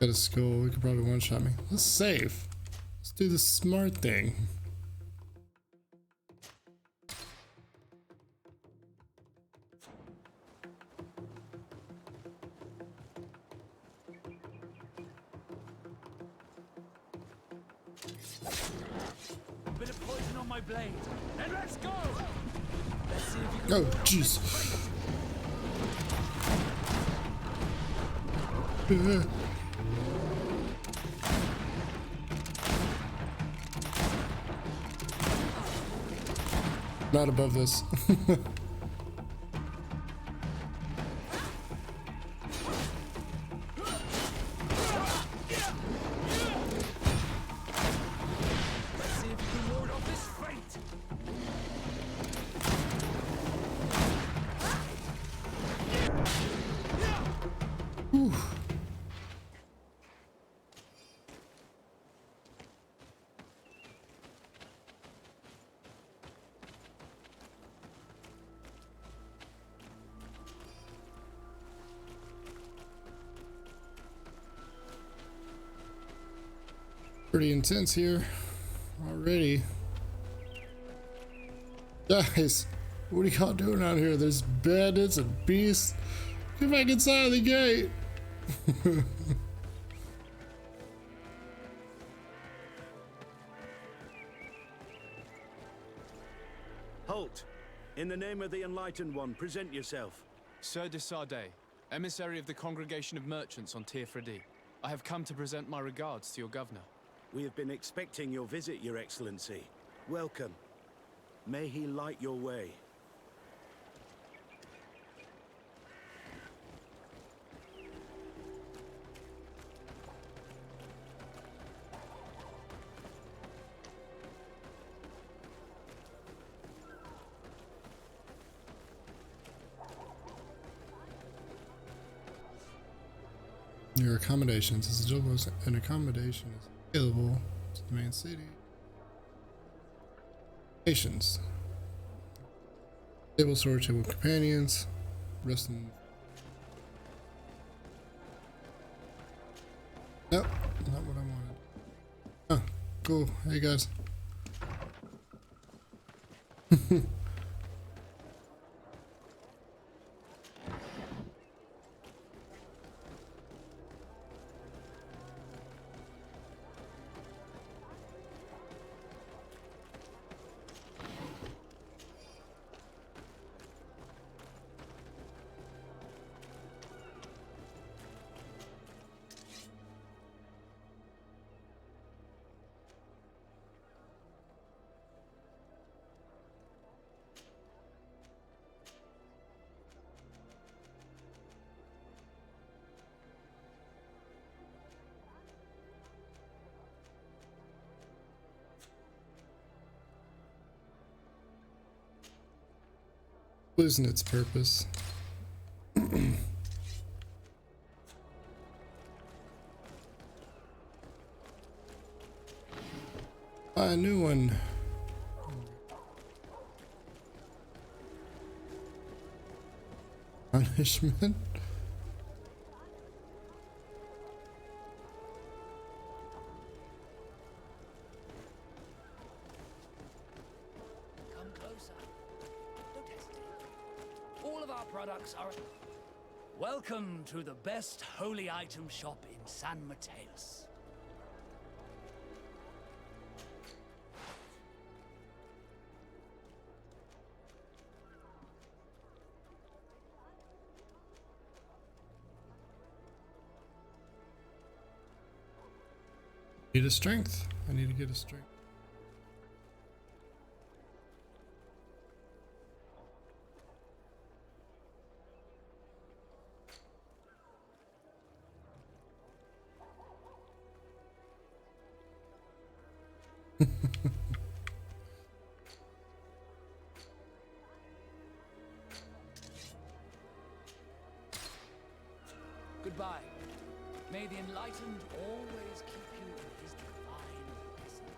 Got a skull. We could probably one-shot me. Let's save. Let's do the smart thing. A bit of poison on my blade. And let's go! Let's see if you can. Oh, jeez. Not above this. Pretty intense here already. Guys, what are y'all doing out here? There's bandits and beasts. Get back inside the gate. Halt! In the name of the Enlightened One, present yourself. Sir de Sardet, emissary of the Congregation of Merchants on Tirfredi. I have come to present my regards to your governor. We have been expecting your visit, Your Excellency. Welcome. May he light your way. Your accommodations. This is almost an accommodation is available to the main city. Nations. Table storage, table companions. Resting. Nope, not what I wanted. Oh, cool. Hey guys. losing its purpose. A new one. Punishment. Come closer. Don't hesitate. All of our products are... Welcome to the best holy item shop in San Mateus. Need a strength. I need to get a strength. Goodbye. May the enlightened always keep you in his divine blessing.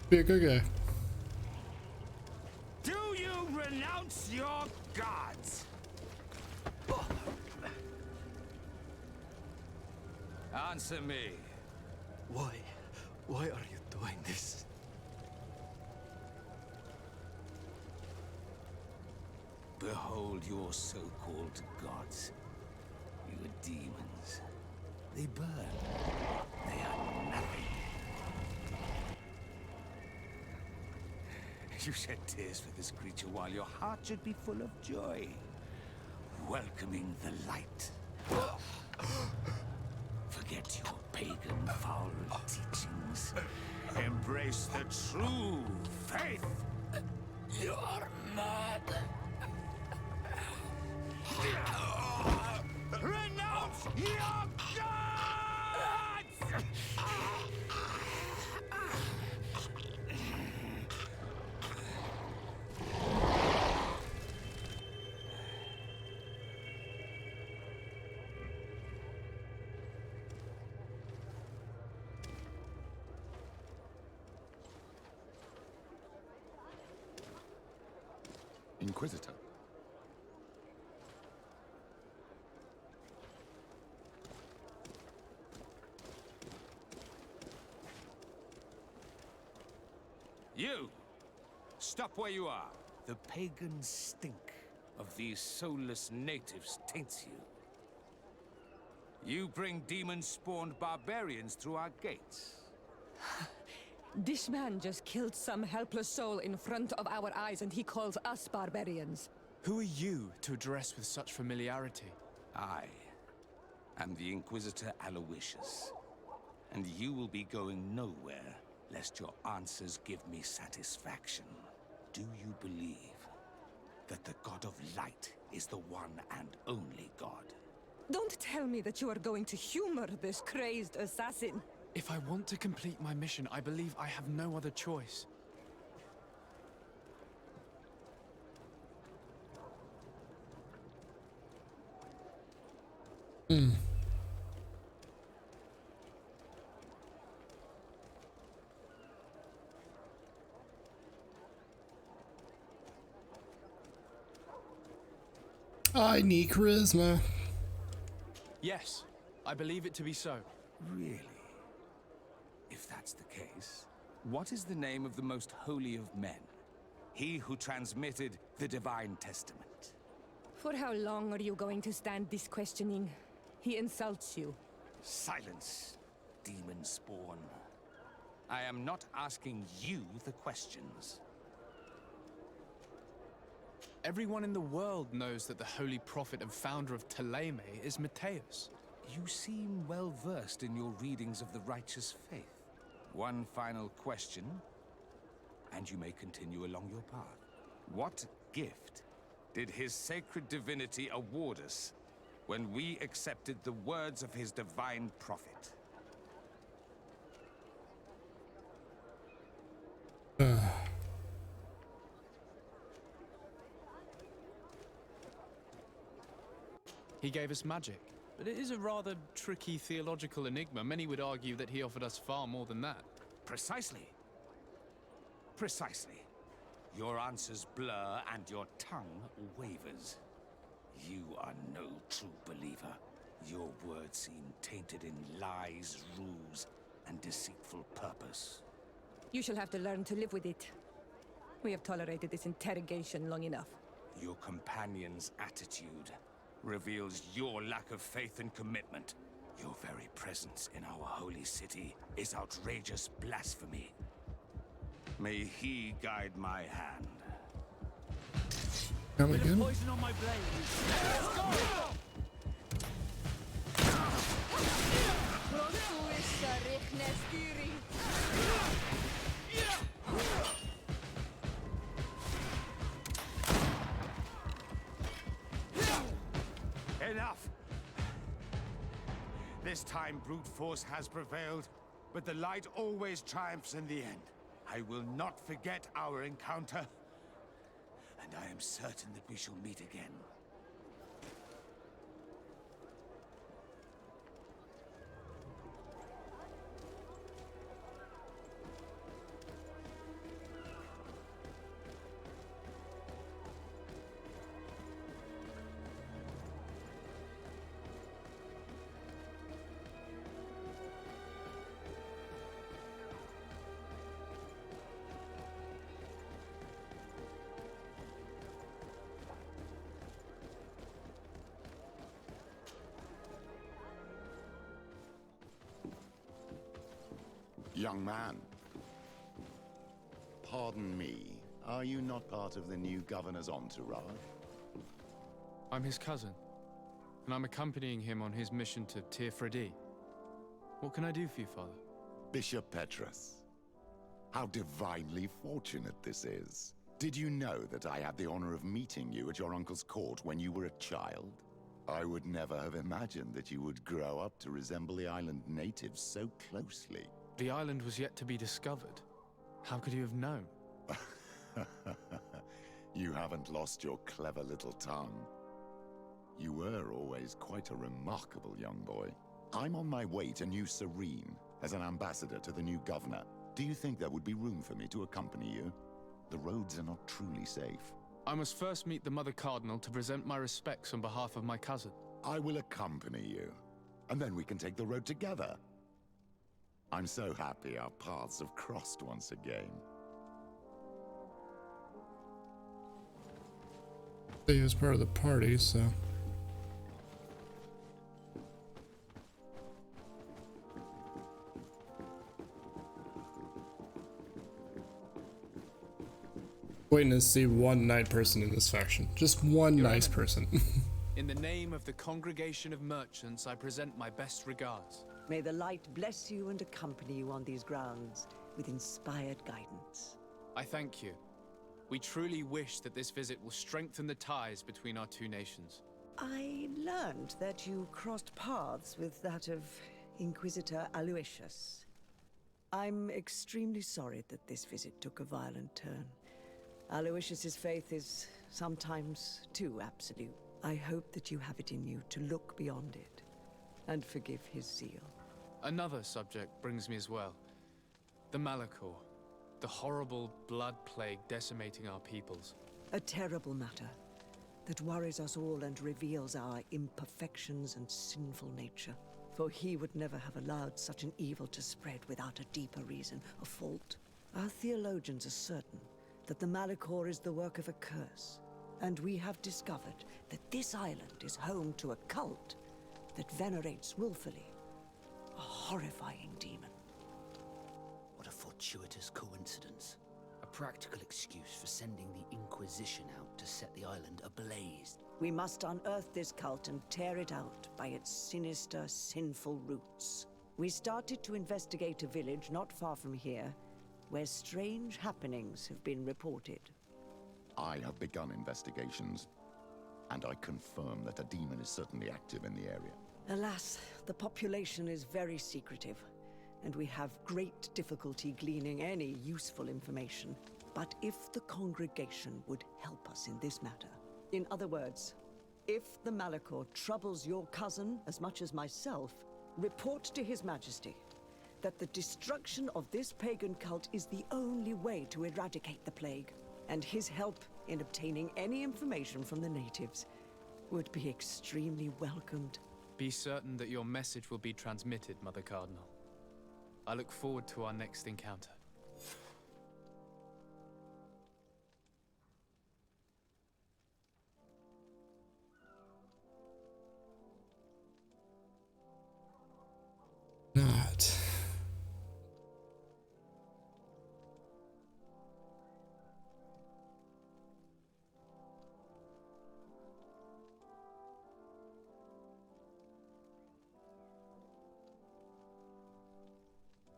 Be a good guy. Do you renounce your gods? Answer me. Why are you doing this? Behold your so-called gods. You are demons. They burn. They are nothing. You shed tears for this creature while your heart should be full of joy. Welcoming the light. Forget your pagan foul teachings. Embrace the true faith. You are mad. Renounce your gods! Inquisitor. You! Stop where you are. The pagan stink of these soulless natives taints you. You bring demon-spawned barbarians through our gates. This man just killed some helpless soul in front of our eyes, and he calls us barbarians. Who are you to address with such familiarity? I am the Inquisitor Aloysius, and you will be going nowhere lest your answers give me satisfaction. Do you believe that the God of Light is the one and only God? Don't tell me that you are going to humor this crazed assassin. If I want to complete my mission, I believe I have no other choice. I need charisma. Yes, I believe it to be so. Really? If that's the case, what is the name of the most holy of men? He who transmitted the Divine Testament. For how long are you going to stand this questioning? He insults you. Silence, demon spawn. I am not asking you the questions. Everyone in the world knows that the holy prophet and founder of Thélème is Mateus. You seem well versed in your readings of the righteous faith. One final question, and you may continue along your path. What gift did his sacred divinity award us when we accepted the words of his divine prophet? He gave us magic, but it is a rather tricky theological enigma. Many would argue that he offered us far more than that. Precisely. Precisely. Your answers blur and your tongue wavers. You are no true believer. Your words seem tainted in lies, ruse, and deceitful purpose. You shall have to learn to live with it. We have tolerated this interrogation long enough. Your companion's attitude reveals your lack of faith and commitment. Your very presence in our holy city is outrageous blasphemy. May he guide my hand. Come again? Poison on my blade. Let's go! Enough! This time brute force has prevailed, but the light always triumphs in the end. I will not forget our encounter, and I am certain that we shall meet again. Young man, pardon me, are you not part of the new governor's entourage? I'm his cousin, and I'm accompanying him on his mission to Tir-Fredi. What can I do for you, Father? Bishop Petrus. How divinely fortunate this is. Did you know that I had the honor of meeting you at your uncle's court when you were a child? I would never have imagined that you would grow up to resemble the island natives so closely. The island was yet to be discovered. How could you have known? You haven't lost your clever little tongue. You were always quite a remarkable young boy. I'm on my way to New Serene as an ambassador to the new governor. Do you think there would be room for me to accompany you? The roads are not truly safe. I must first meet the Mother Cardinal to present my respects on behalf of my cousin. I will accompany you, and then we can take the road together. I'm so happy our paths have crossed once again. He was part of the party, so... Waiting to see one nice person in this faction. Just one nice person. In the name of the Congregation of Merchants, I present my best regards. May the light bless you and accompany you on these grounds with inspired guidance. I thank you. We truly wish that this visit will strengthen the ties between our two nations. I learned that you crossed paths with that of Inquisitor Aloysius. I'm extremely sorry that this visit took a violent turn. Aloysius's faith is sometimes too absolute. I hope that you have it in you to look beyond it and forgive his zeal. Another subject brings me as well. The Malachor. The horrible blood plague decimating our peoples. A terrible matter that worries us all and reveals our imperfections and sinful nature. For he would never have allowed such an evil to spread without a deeper reason, a fault. Our theologians are certain that the Malachor is the work of a curse, and we have discovered that this island is home to a cult that venerates willfully a horrifying demon. What a fortuitous coincidence. A practical excuse for sending the Inquisition out to set the island ablaze. We must unearth this cult and tear it out by its sinister, sinful roots. We started to investigate a village not far from here, where strange happenings have been reported. I have begun investigations, and I confirm that a demon is certainly active in the area. Alas, the population is very secretive, and we have great difficulty gleaning any useful information. But if the congregation would help us in this matter, in other words, if the Malachor troubles your cousin as much as myself, report to His Majesty that the destruction of this pagan cult is the only way to eradicate the plague, and his help in obtaining any information from the natives would be extremely welcomed. Be certain that your message will be transmitted, Mother Cardinal. I look forward to our next encounter. Not.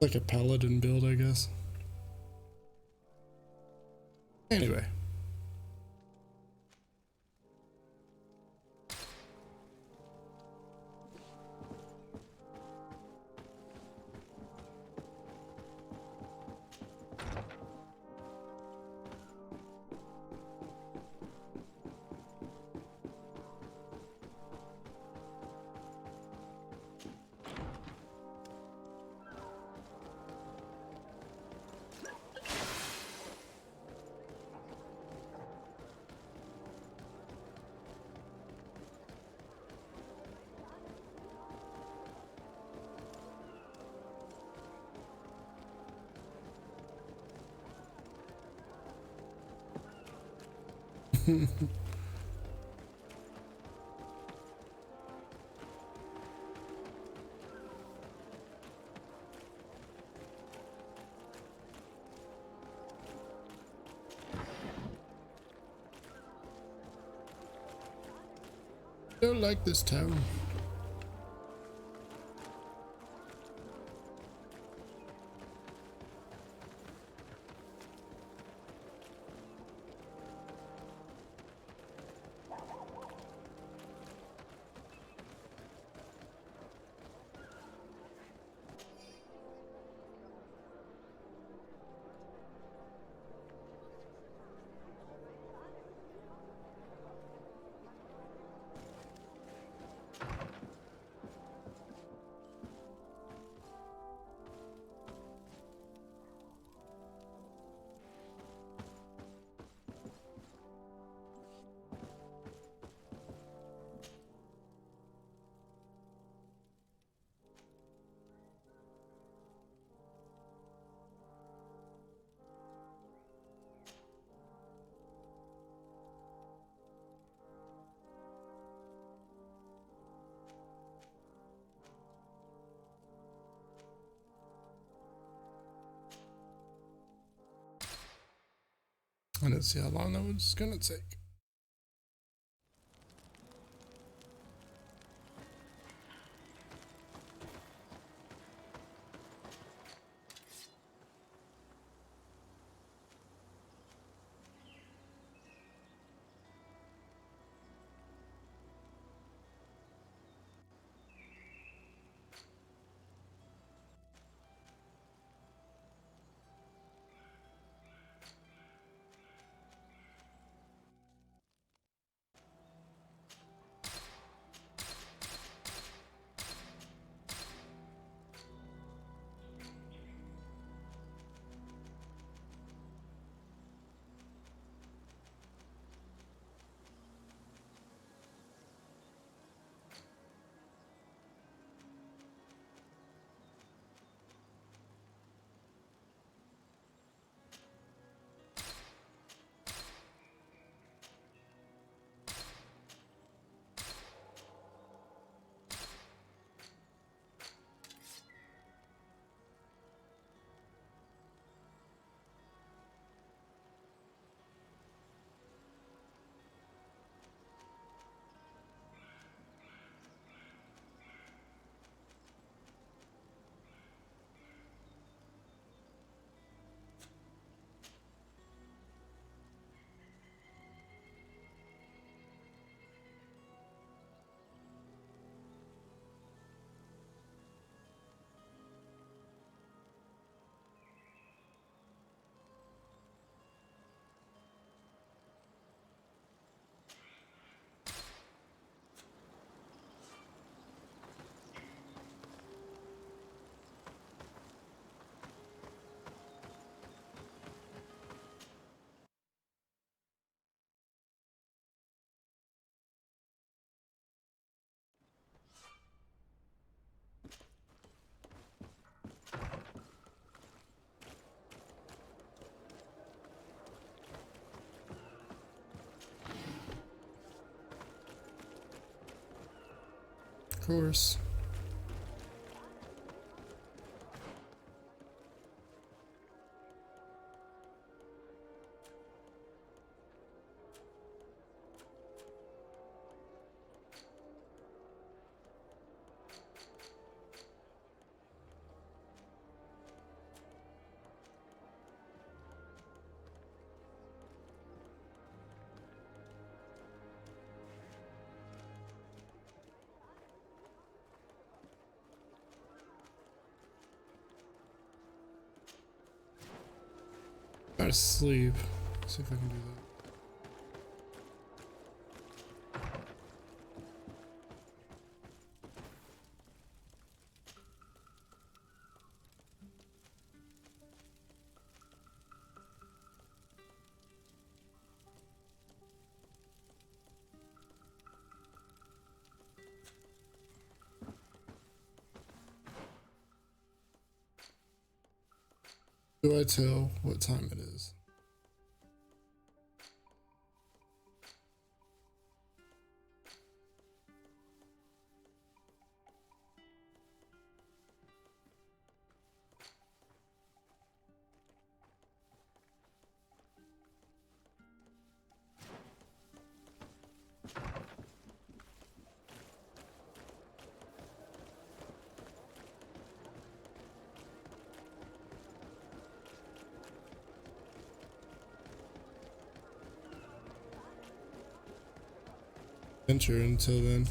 Like a paladin build, I guess. Anyway. Don't like this town. I didn't see how long that was gonna take. course. Gotta sleep. Let's see if I can do that. Do I tell what time it is? Adenture until then.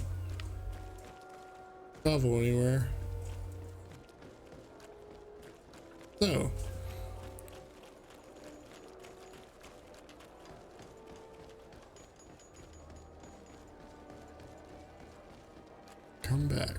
Travel anywhere. So. Come back.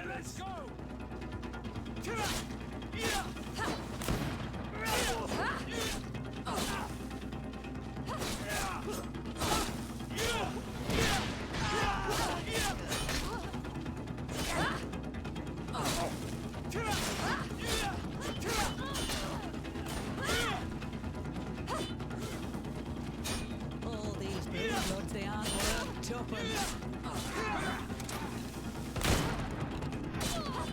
Let's go! All these big bloods, they aren't worth tuppence.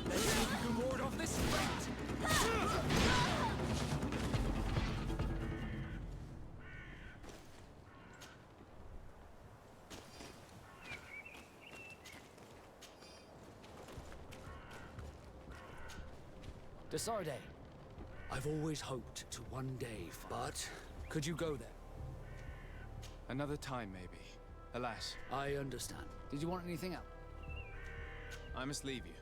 Let's see if you can ward off this threat. Desarde, I've always hoped to one day, but could you go there? Another time, maybe. Alas, I understand. Did you want anything else? I must leave you.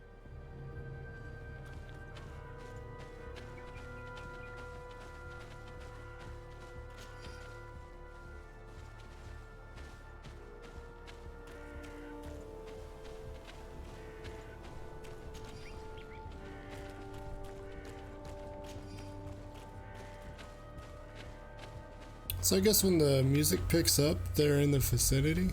So I guess when the music picks up, they're in the vicinity.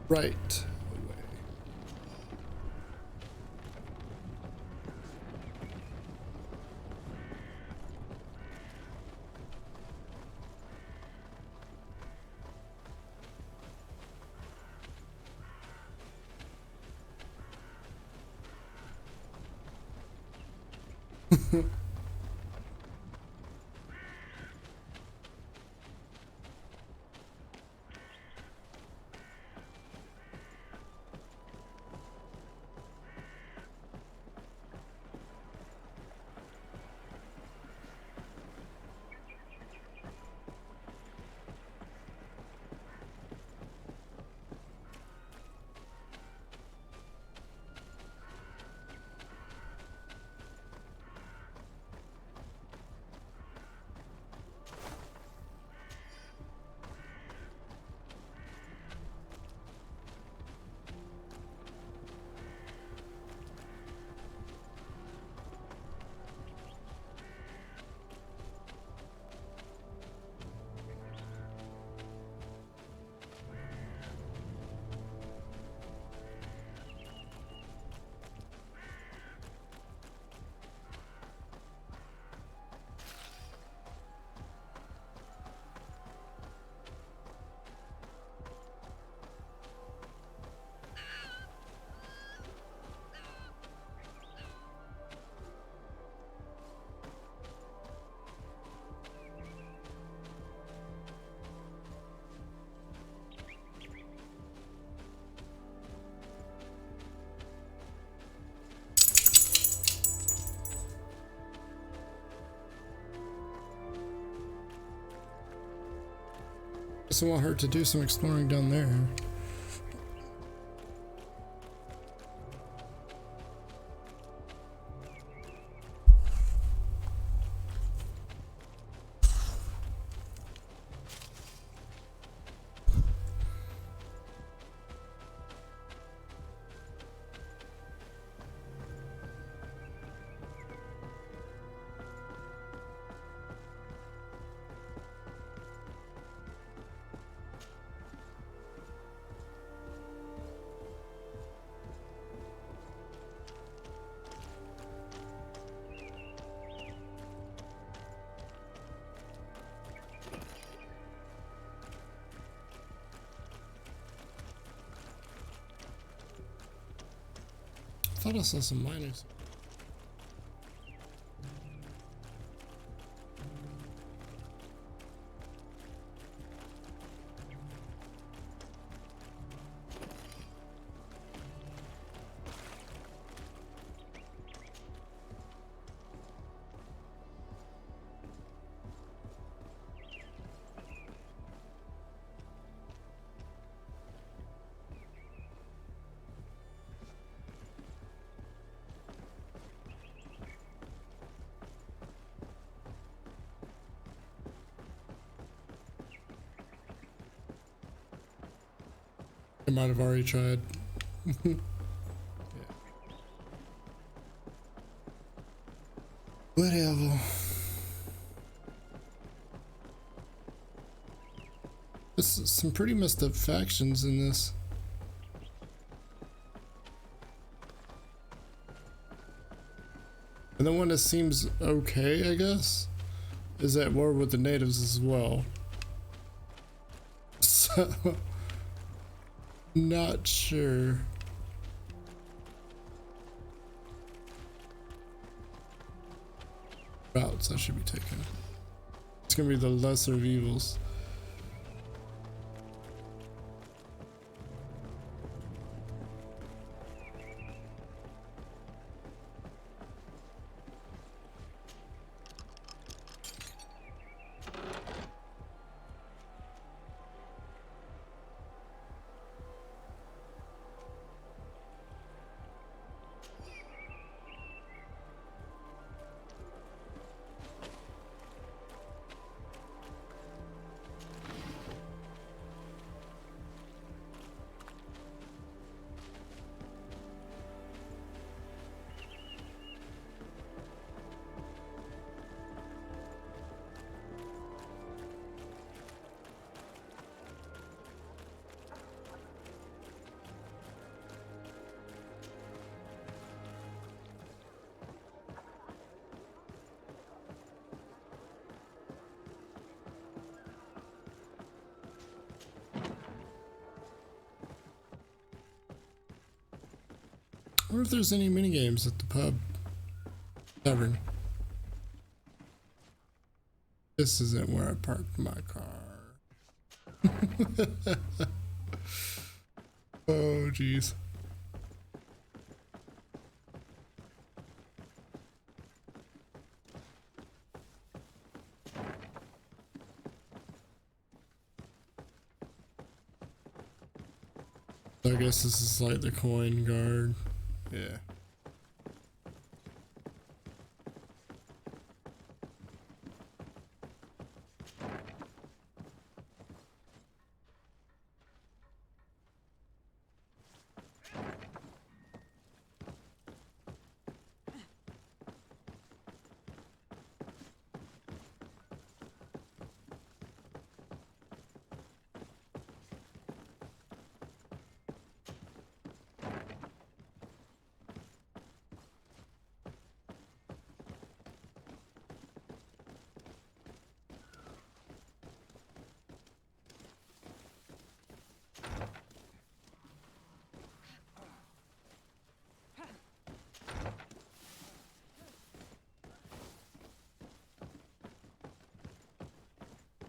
Right. guess it won't hurt to do some exploring down there. I thought I saw some miners. I might have already tried. Yeah. Whatever. There's some pretty messed up factions in this. And the one that seems okay, I guess, is at war with the natives as well. So, not sure. Routes I should be taking. It's gonna be the lesser of evils. I wonder if there's any mini games at the pub tavern. This isn't where I parked my car. Oh jeez. I guess this is like the coin guard. Yeah.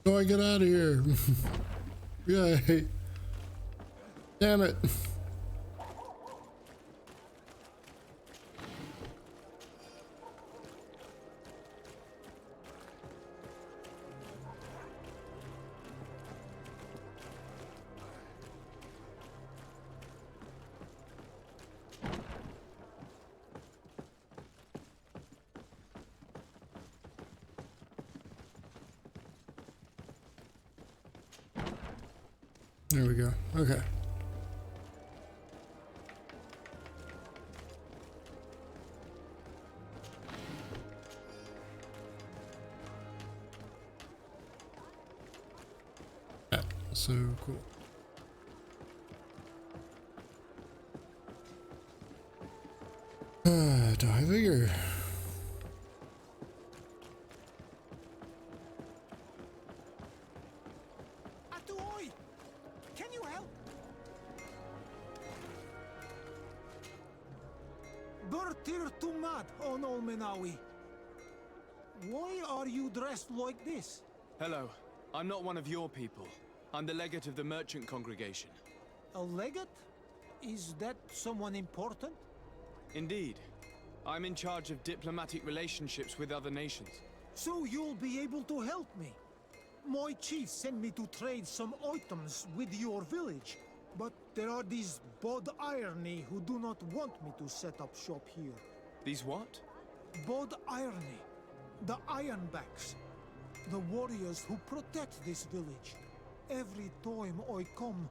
Oh, I get out of here. Yay. Damn it. There we go. Okay. Yeah, so cool. Do I figure? Atuoi! Can you help? Bertir Tumad on Olmenawi. Why are you dressed like this? Hello. I'm not one of your people. I'm the legate of the merchant congregation. A legate? Is that someone important? Indeed. I'm in charge of diplomatic relationships with other nations. So you'll be able to help me. My chief sent me to trade some items with your village, but there are these Bod Irony who do not want me to set up shop here. These what? Bod Irony. The Ironbacks. The warriors who protect this village. Every time I come,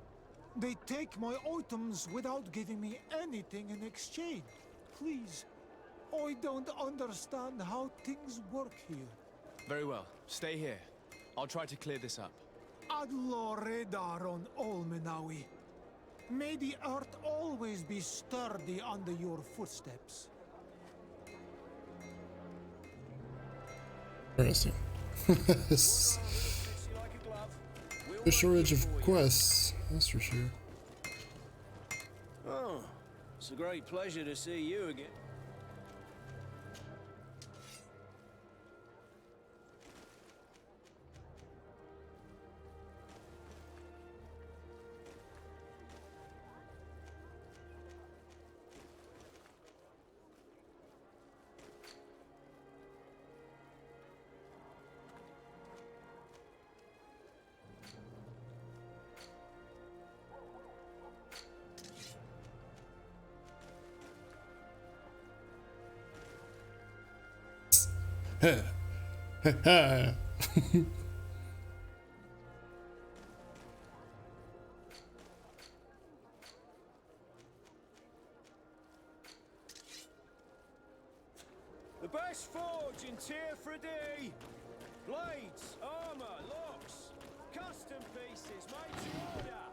they take my items without giving me anything in exchange. Please, I don't understand how things work here. Very well. Stay here. I'll try to clear this up. Adlo Redar on Olmenawi. May the earth always be sturdy under your footsteps. Interesting. A shortage of quests, that's for sure. Oh, it's a great pleasure to see you again. The best forge in Tearfredy! Blades, armor, locks, custom pieces made to order!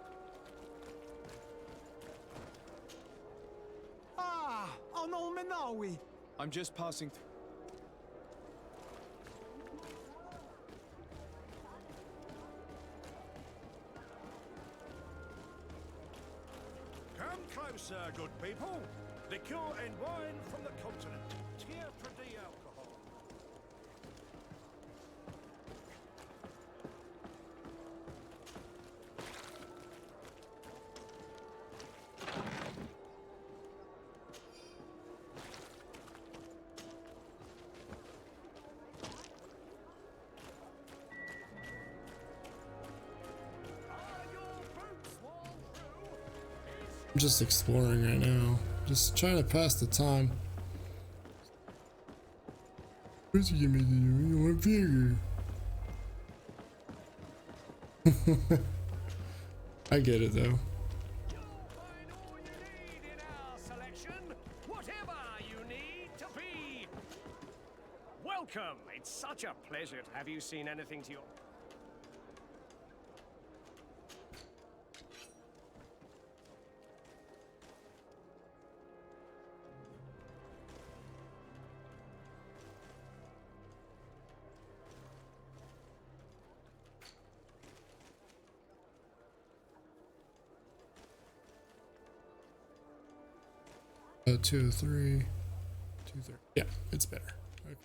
Ah, on Olmenawi. I'm just passing through. Come closer, good people. Liqueur and wine from the continent. Tearfredy alcohol. I'm just exploring right now. Just trying to pass the time. What you give me to do? You want bigger? I get it though. Whatever you need to be. Welcome. It's such a pleasure. Have you seen anything to your... Uh, 203, 230. Yeah, it's better. Okay.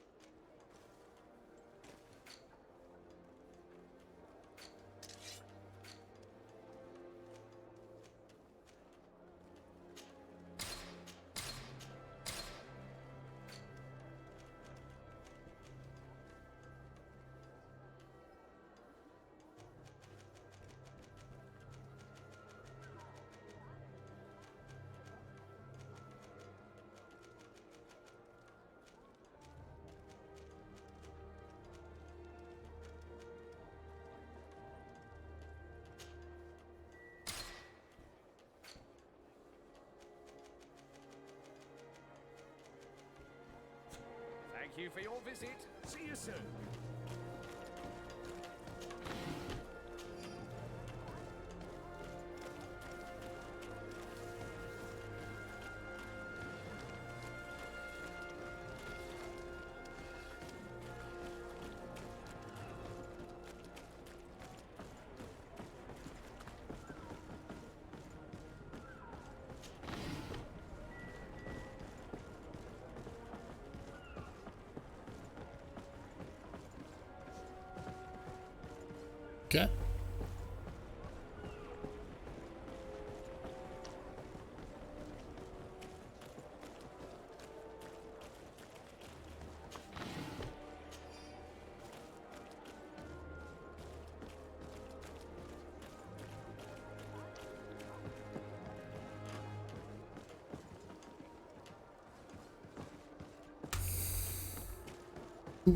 you for your visit. See you soon. Okay.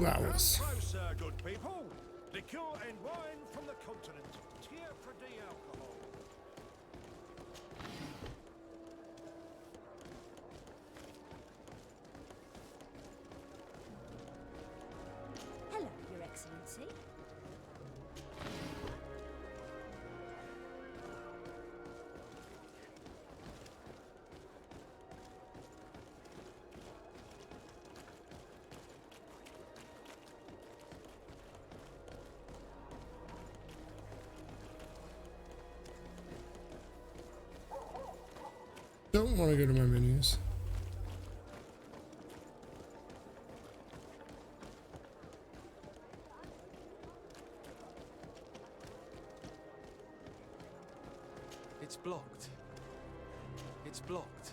Hours. Come closer, good people. Liqueur and wine from the continent. Tier for D alcohol. Hello, Your Excellency. Don't want to go to my menus. It's blocked. It's blocked.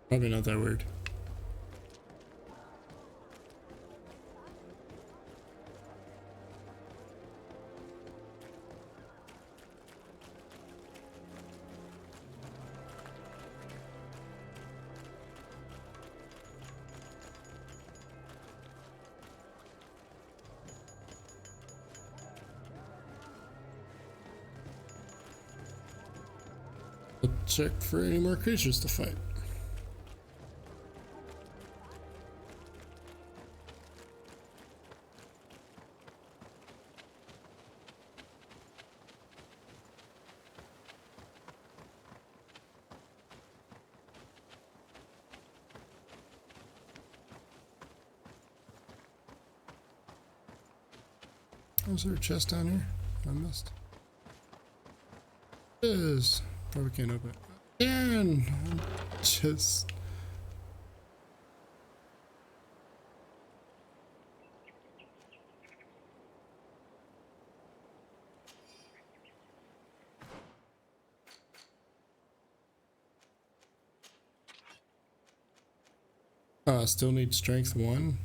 Probably not that weird. I'll check for any more creatures to fight. Was there a chest down here? I missed. It is. Probably can't open it. And just. I still need strength 1.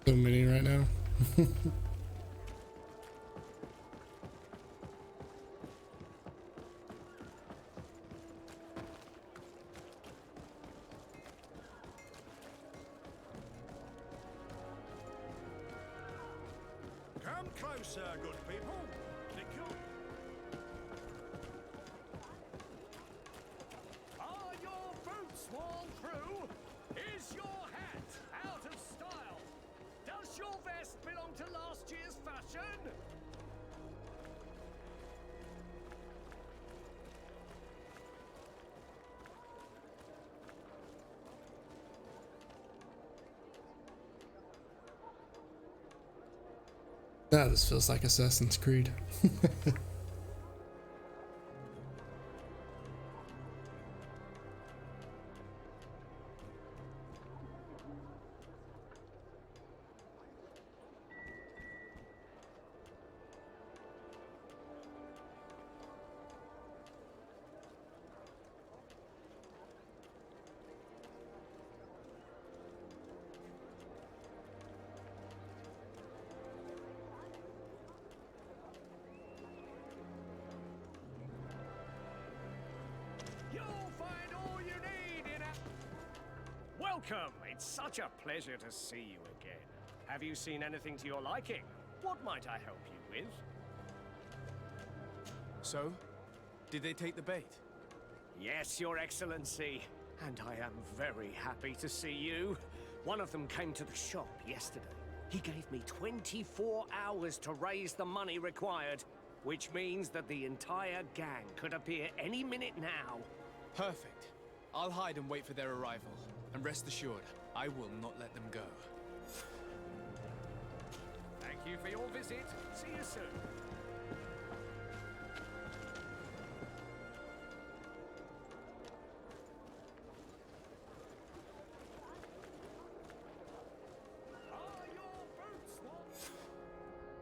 So many right now. Come closer, good people. Liqueur. Are your boots worn through? vest belong to last year's fashion? Ah, this feels like Assassin's Creed. Welcome! It's such a pleasure to see you again. Have you seen anything to your liking? What might I help you with? So? Did they take the bait? Yes, Your Excellency. And I am very happy to see you. One of them came to the shop yesterday. He gave me 24 hours to raise the money required, which means that the entire gang could appear any minute now. Perfect. I'll hide and wait for their arrival. And rest assured, I will not let them go. Thank you for your visit. See you soon.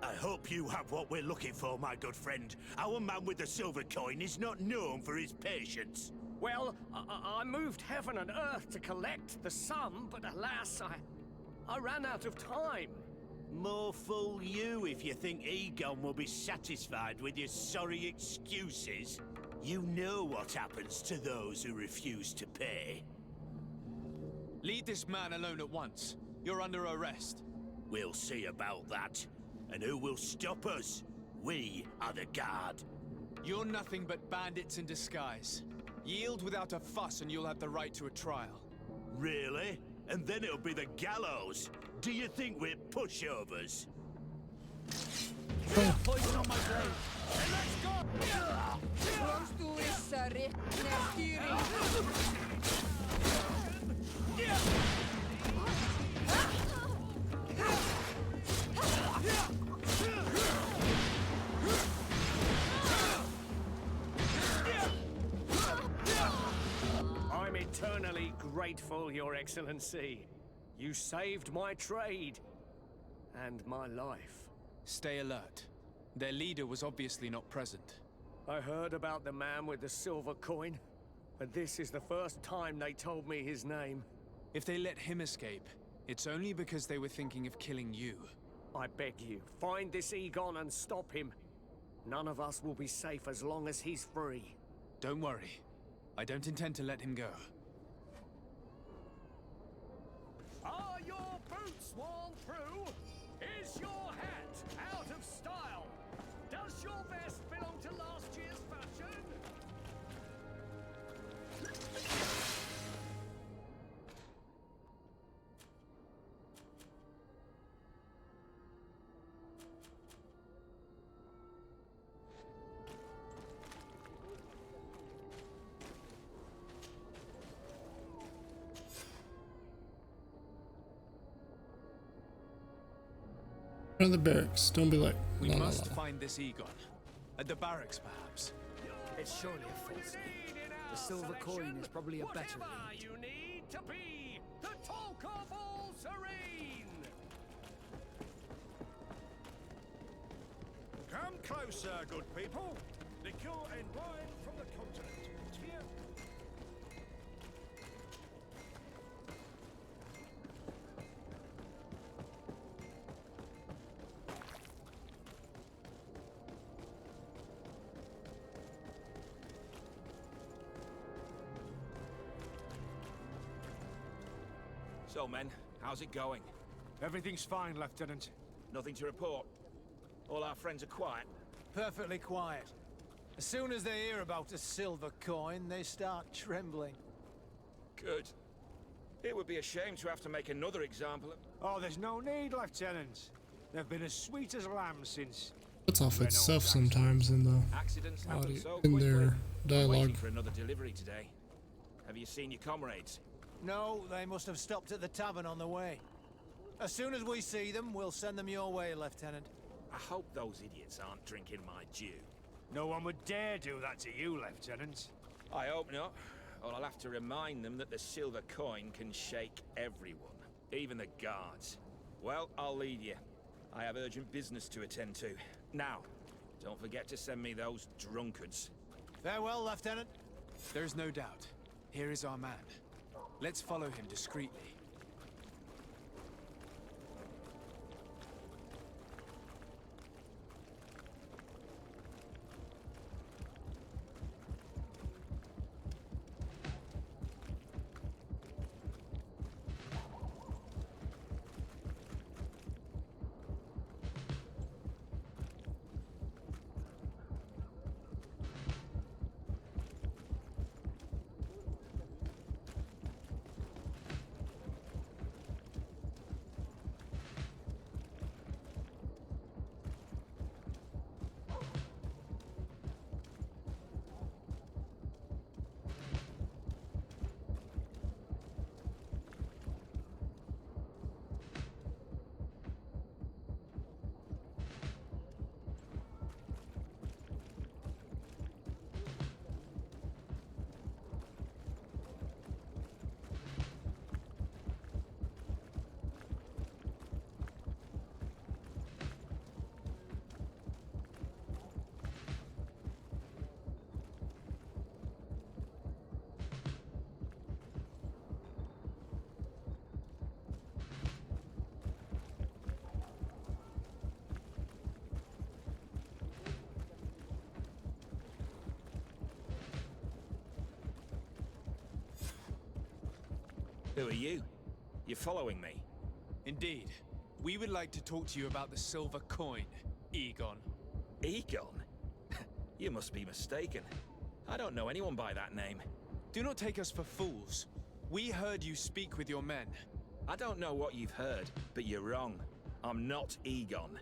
I hope you have what we're looking for, my good friend. Our man with the silver coin is not known for his patience. Well, I moved heaven and earth to collect the sum, but alas, I ran out of time. More fool you if you think Egon will be satisfied with your sorry excuses. You know what happens to those who refuse to pay. Leave this man alone at once. You're under arrest. We'll see about that. And who will stop us? We are the guard. You're nothing but bandits in disguise. Yield without a fuss and you'll have the right to a trial. Really? And then it'll be the gallows? Do you think we're pushovers? Poison on my blade. Let's go! I'm eternally grateful, Your Excellency. You saved my trade and my life. Stay alert. Their leader was obviously not present. I heard about the man with the silver coin, and this is the first time they told me his name. If they let him escape, it's only because they were thinking of killing you. I beg you, find this Egon and stop him. None of us will be safe as long as he's free. Don't worry. I don't intend to let him go. Are your boots worn through? Is your hat out of style? Does your vest belong to last year's fashion? Around the barracks. Don't be like. We La, la, must la. find this Egon. At the barracks, perhaps. It's surely a false need. The silver coin is probably a better lead. You need to be the talk of all Serene. Come closer, good people. Liqueur and wine from the continent. Here. So, men, how's it going? Everything's fine, Lieutenant. Nothing to report. All our friends are quiet. Perfectly quiet. As soon as they hear about a silver coin, they start trembling. Good. It would be a shame to have to make another example of... Oh, there's no need, Lieutenant. They've been as sweet as lambs since. Puts off itself sometimes in the Accidents happen audio, so in quickly. their I'm dialogue. waiting for another delivery today. Have you seen your comrades? No, they must have stopped at the tavern on the way. As soon as we see them, we'll send them your way, Lieutenant. I hope those idiots aren't drinking my dew. No one would dare do that to you, Lieutenant. I hope not, or I'll have to remind them that the silver coin can shake everyone, even the guards. Well, I'll leave you. I have urgent business to attend to. Now, don't forget to send me those drunkards. Farewell, Lieutenant. There's no doubt. Here is our man. Let's follow him discreetly. Who are you? You're following me? Indeed. We would like to talk to you about the silver coin, Egon. Egon? You must be mistaken. I don't know anyone by that name. Do not take us for fools. We heard you speak with your men. I don't know what you've heard, but you're wrong. I'm not Egon.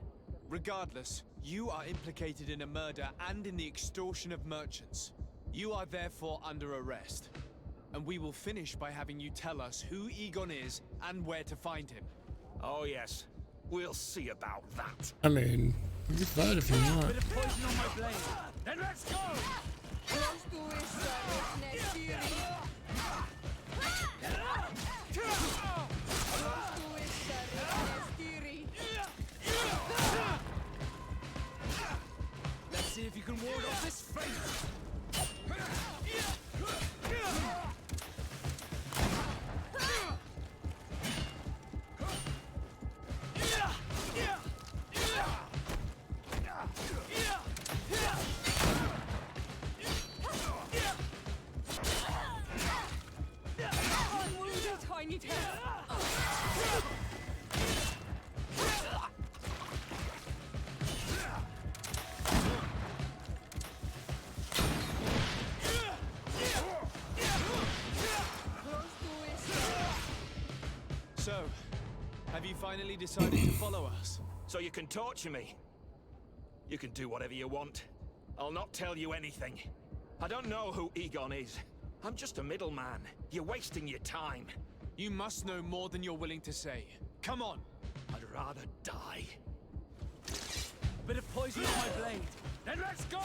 Regardless, you are implicated in a murder and in the extortion of merchants. You are therefore under arrest. And we will finish by having you tell us who Egon is and where to find him. Oh yes, we'll see about that. I mean, you can fight if you want. Bit of poison on my blade. Then let's go! Let's see if you can ward off this fate. So, have you finally decided to follow us? So you can torture me. You can do whatever you want. I'll not tell you anything. I don't know who Egon is. I'm just a middleman. You're wasting your time. You must know more than you're willing to say. Come on! I'd rather die. A bit of poison on my blade. Then let's go!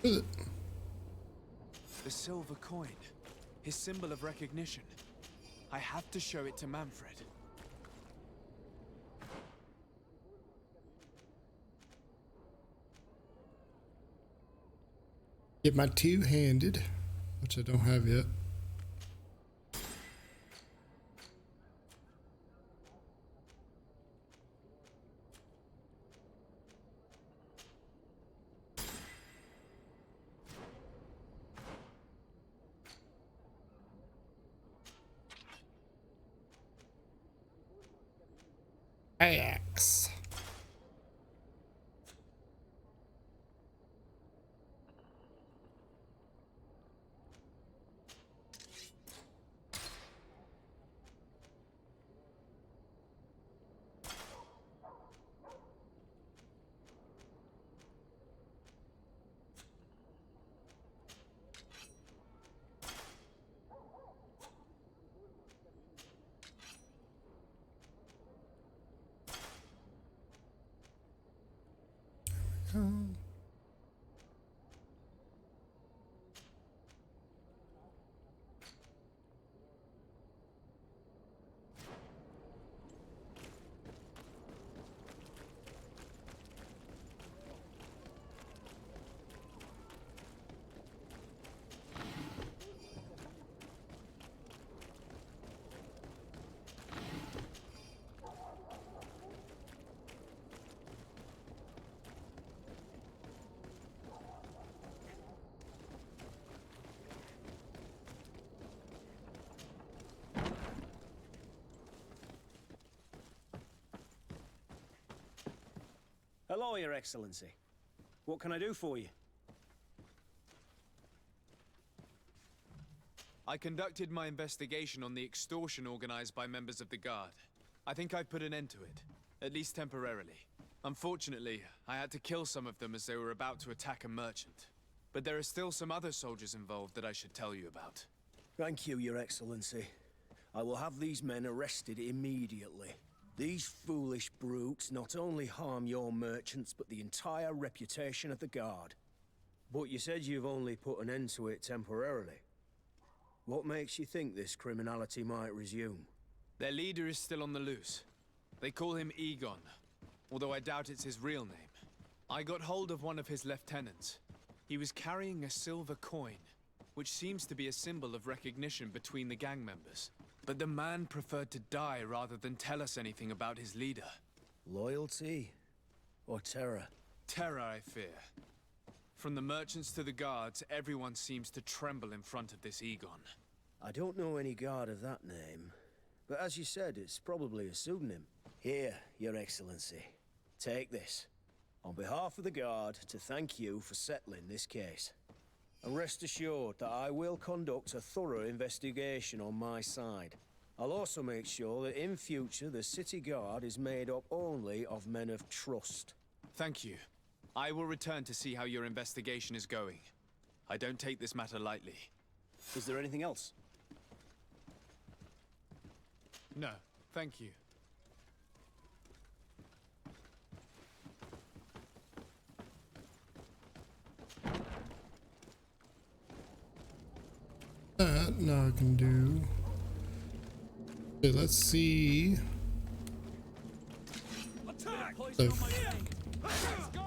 The silver coin. His symbol of recognition. I have to show it to Manfred. Get my two-handed, which I don't have yet. Axe. Hello, Your Excellency. What can I do for you? I conducted my investigation on the extortion organized by members of the Guard. I think I've put an end to it, at least temporarily. Unfortunately, I had to kill some of them as they were about to attack a merchant. But there are still some other soldiers involved that I should tell you about. Thank you, Your Excellency. I will have these men arrested immediately. These foolish brutes not only harm your merchants, but the entire reputation of the Guard. But you said you've only put an end to it temporarily. What makes you think this criminality might resume? Their leader is still on the loose. They call him Egon, although I doubt it's his real name. I got hold of one of his lieutenants. He was carrying a silver coin, which seems to be a symbol of recognition between the gang members. But the man preferred to die rather than tell us anything about his leader. Loyalty? Or terror? Terror, I fear. From the merchants to the guards, everyone seems to tremble in front of this Egon. I don't know any guard of that name, but as you said, it's probably a pseudonym. Here, Your Excellency. Take this. On behalf of the Guard, to thank you for settling this case. And rest assured that I will conduct a thorough investigation on my side. I'll also make sure that in future the City Guard is made up only of men of trust. Thank you. I will return to see how your investigation is going. I don't take this matter lightly. Is there anything else? No, thank you. That now I can do. Okay, let's see. The Let's go!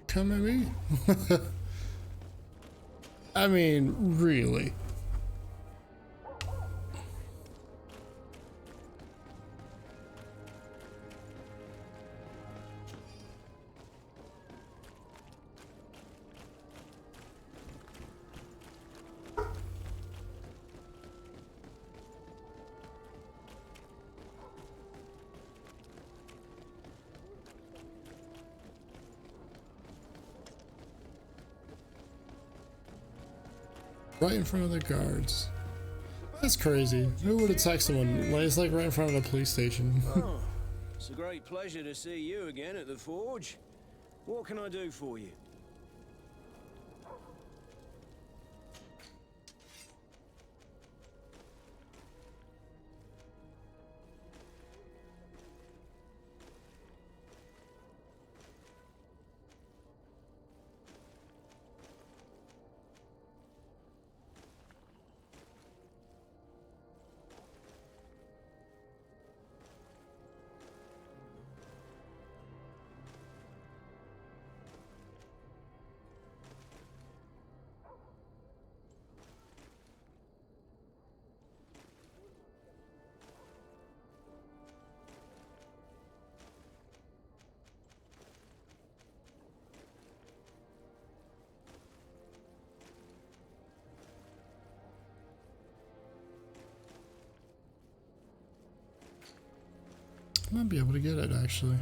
Come at me? I mean, really? Right in front of the guards. That's crazy. Who would attack someone? Like, it's like right in front of the police station. Oh, it's a great pleasure to see you again at the Forge. What can I do for you? I might be able to get it actually.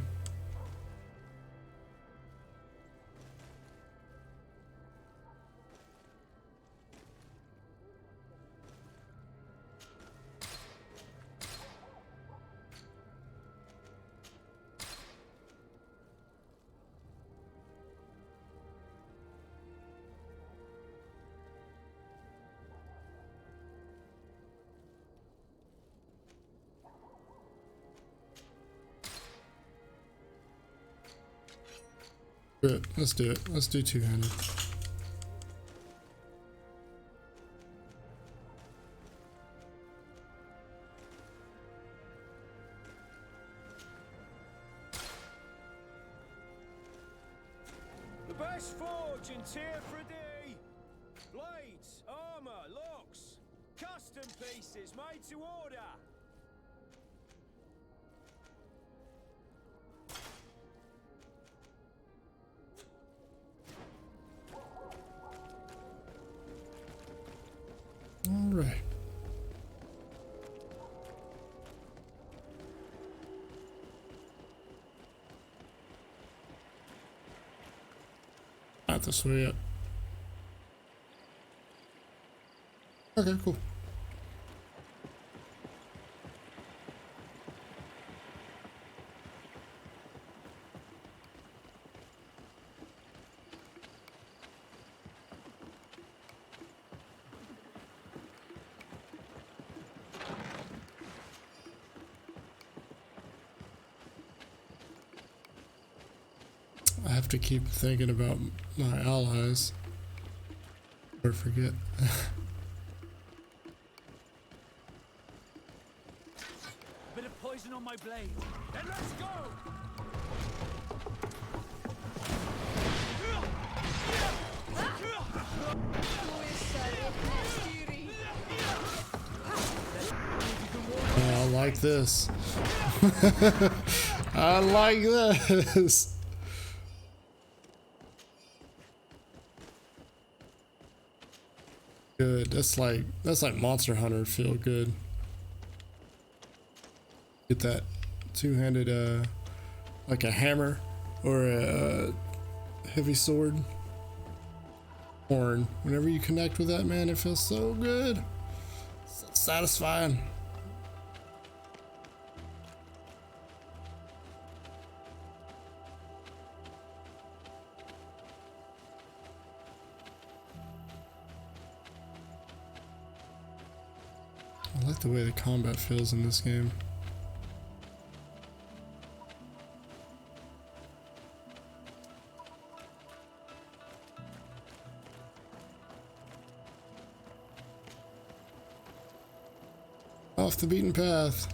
Good. Let's do it. Let's do two-handed. best forge in Tearfredy. Blades, armor, locks, custom pieces made to order. All right. Not this way yet. Okay, cool. I have to keep thinking about my allies or forget. Bit of poison on my blade. Then let's go! I like this. I like this. Good. That's like Monster Hunter feel good. Get that two-handed like a hammer or a heavy sword. Horn. Whenever you connect with that, man, it feels so good. So satisfying. I like the way the combat feels in this game. Off the beaten path.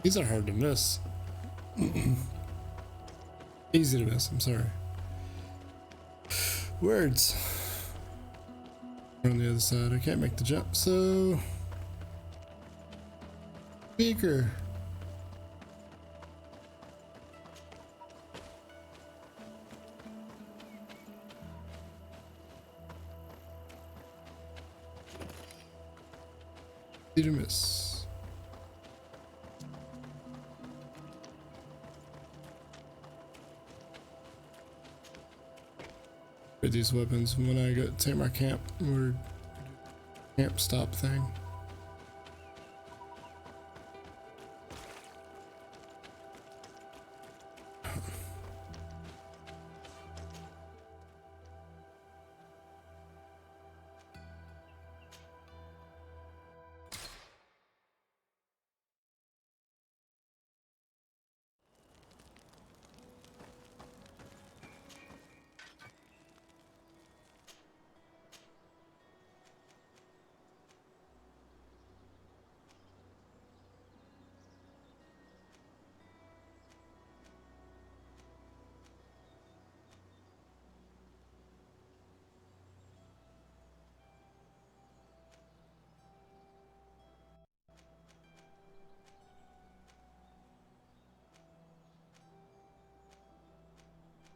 These are hard to miss. Easy to miss, I'm sorry. Words. We're on the other side. I can't make the jump, so... Speaker. Easy to miss. These weapons when I go take my camp or camp stop thing.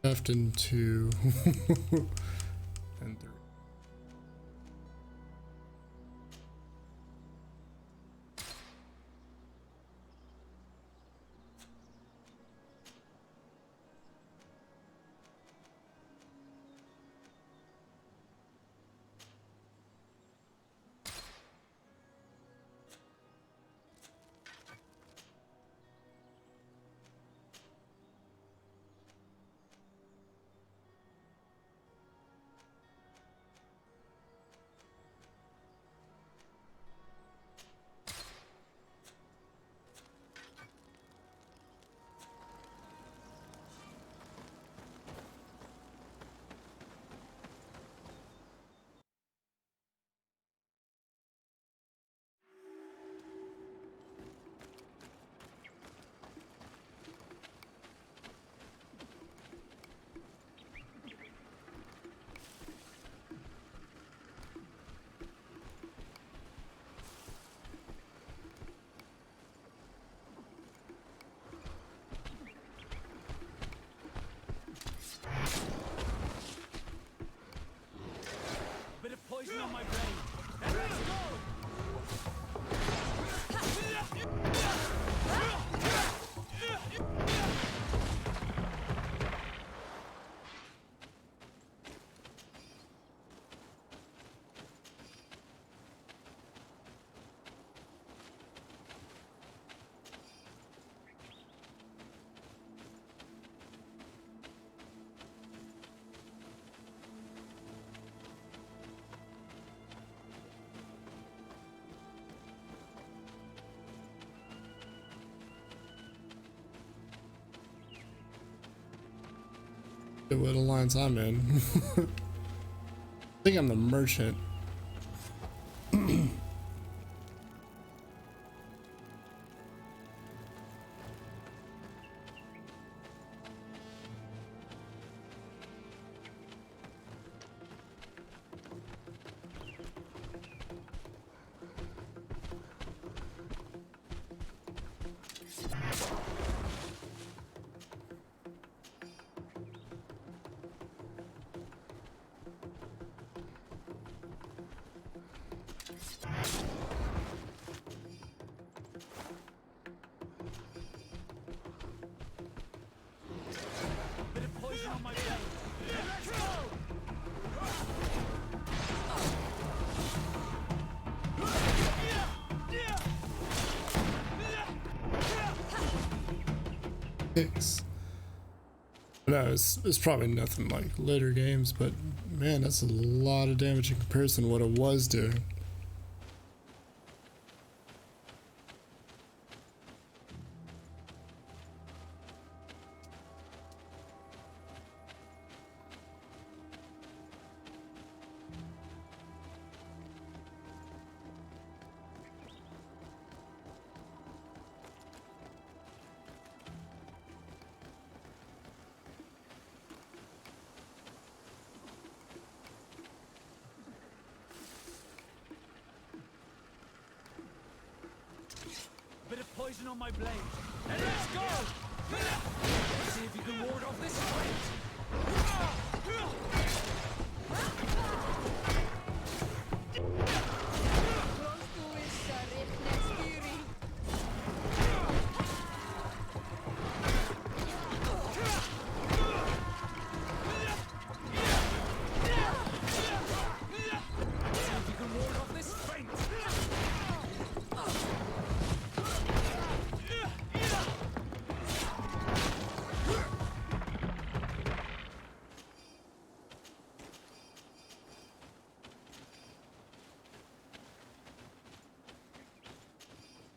Left and 2 and 3. What alliance I'm in. I think I'm the merchant. No, it's probably nothing like later games, but man, that's a lot of damage in comparison to what it was doing. Bit of poison on my blade. And let's go! Let's see if you can ward off this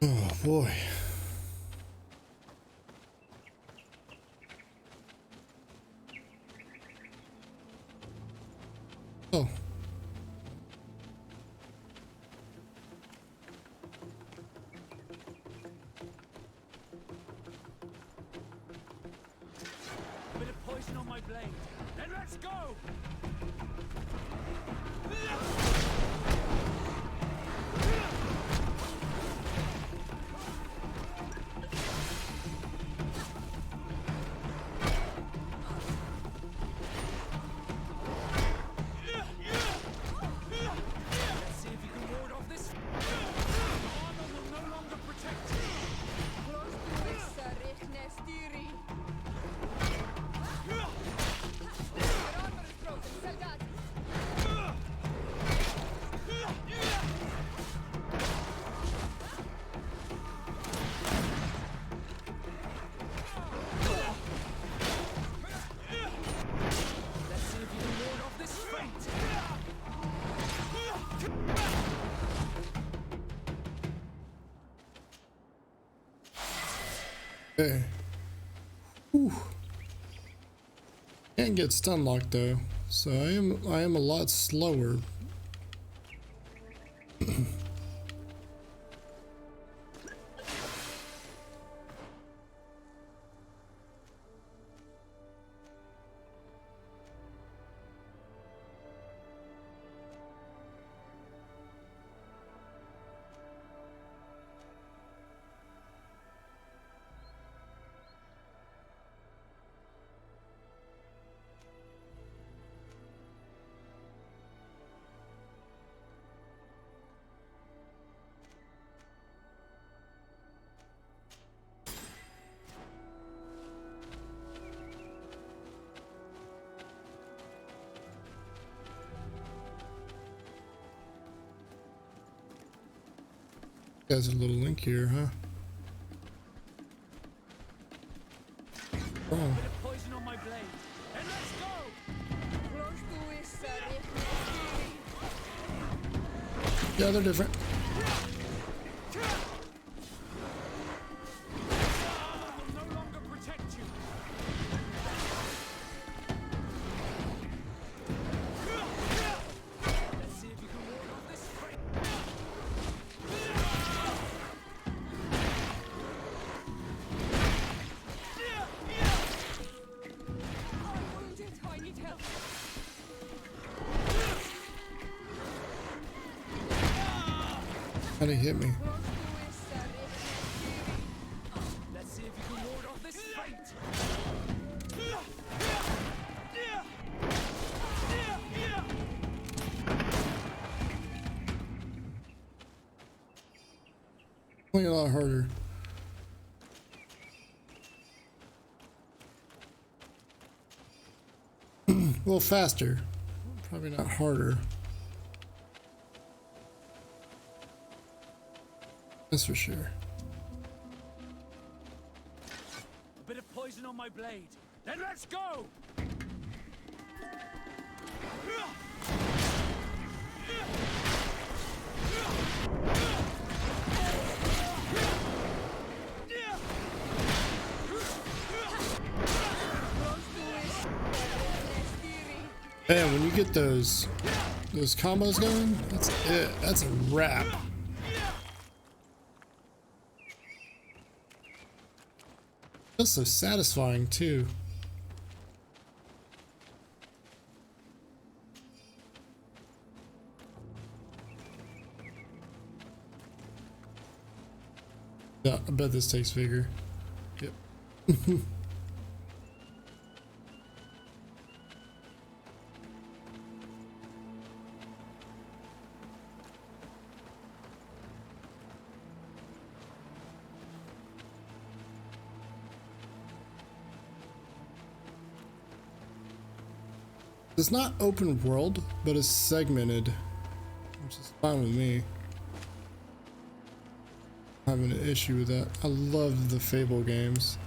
Oh boy. Oh. bit of poison on my blade. Then let's go! Okay. Whew. Can't get stun locked though, so I am a lot slower. Has a little link here, huh? Oh. Poison on my blade. And let's go! Yeah, they're different. How did he hit me? Let's see if you can ward off this fate. Playing a lot harder. A little faster. Probably not harder. That's for sure. A bit of poison on my blade. Then let's go! Man, when you get those combos going, that's it. That's a wrap. That's so satisfying too. Yeah, I bet this takes vigor. Yep. It's not open world, but it's segmented, which is fine with me. I'm having an issue with that. I love the Fable games.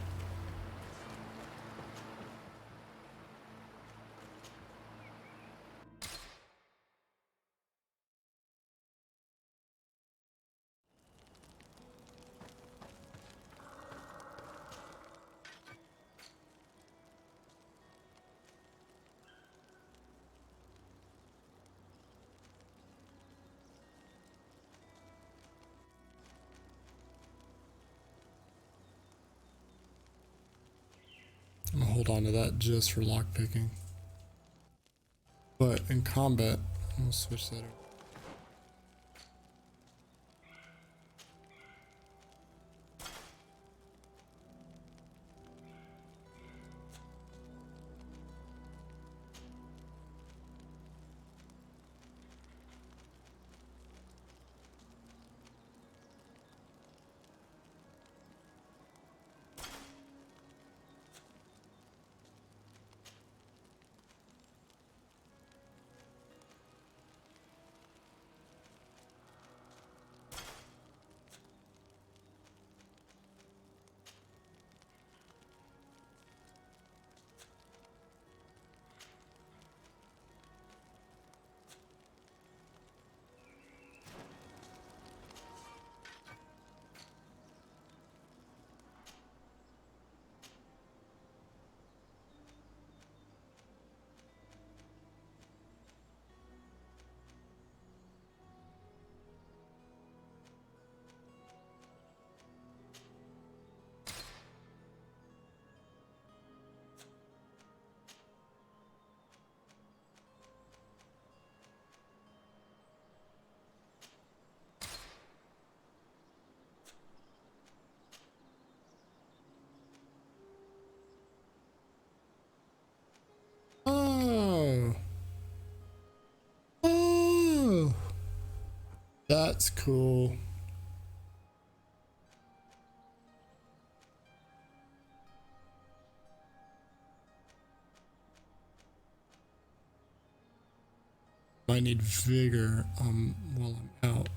I'm gonna hold on to that just for lockpicking. But in combat, I'm gonna switch that over. Oh. Oh. That's cool. I need vigor while I'm out.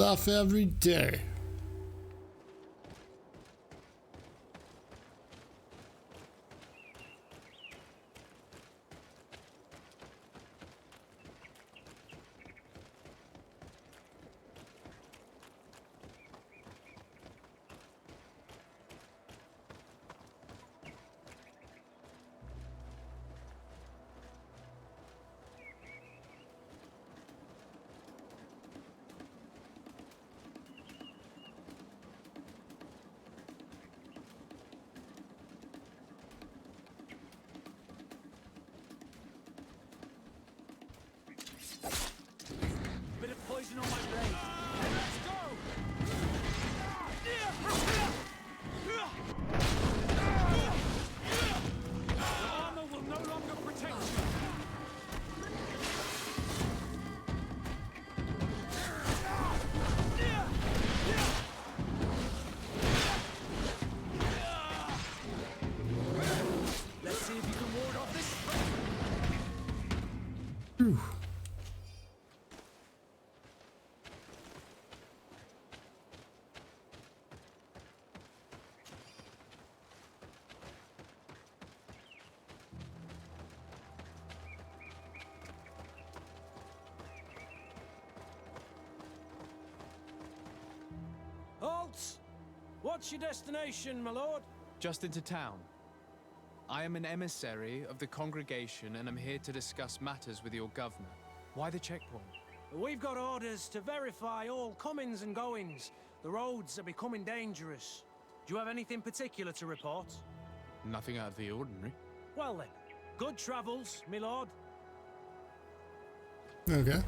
stuff every day. Bit of poison on my blade. Let's go! The armor will no longer protect you. Let's see if you can ward off this. Whew. Halt! What's your destination, my lord? Just into town. I am an emissary of the congregation and am here to discuss matters with your governor. Why the checkpoint? We've got orders to verify all comings and goings. The roads are becoming dangerous. Do you have anything particular to report? Nothing out of the ordinary. Well then, good travels, my lord. Okay.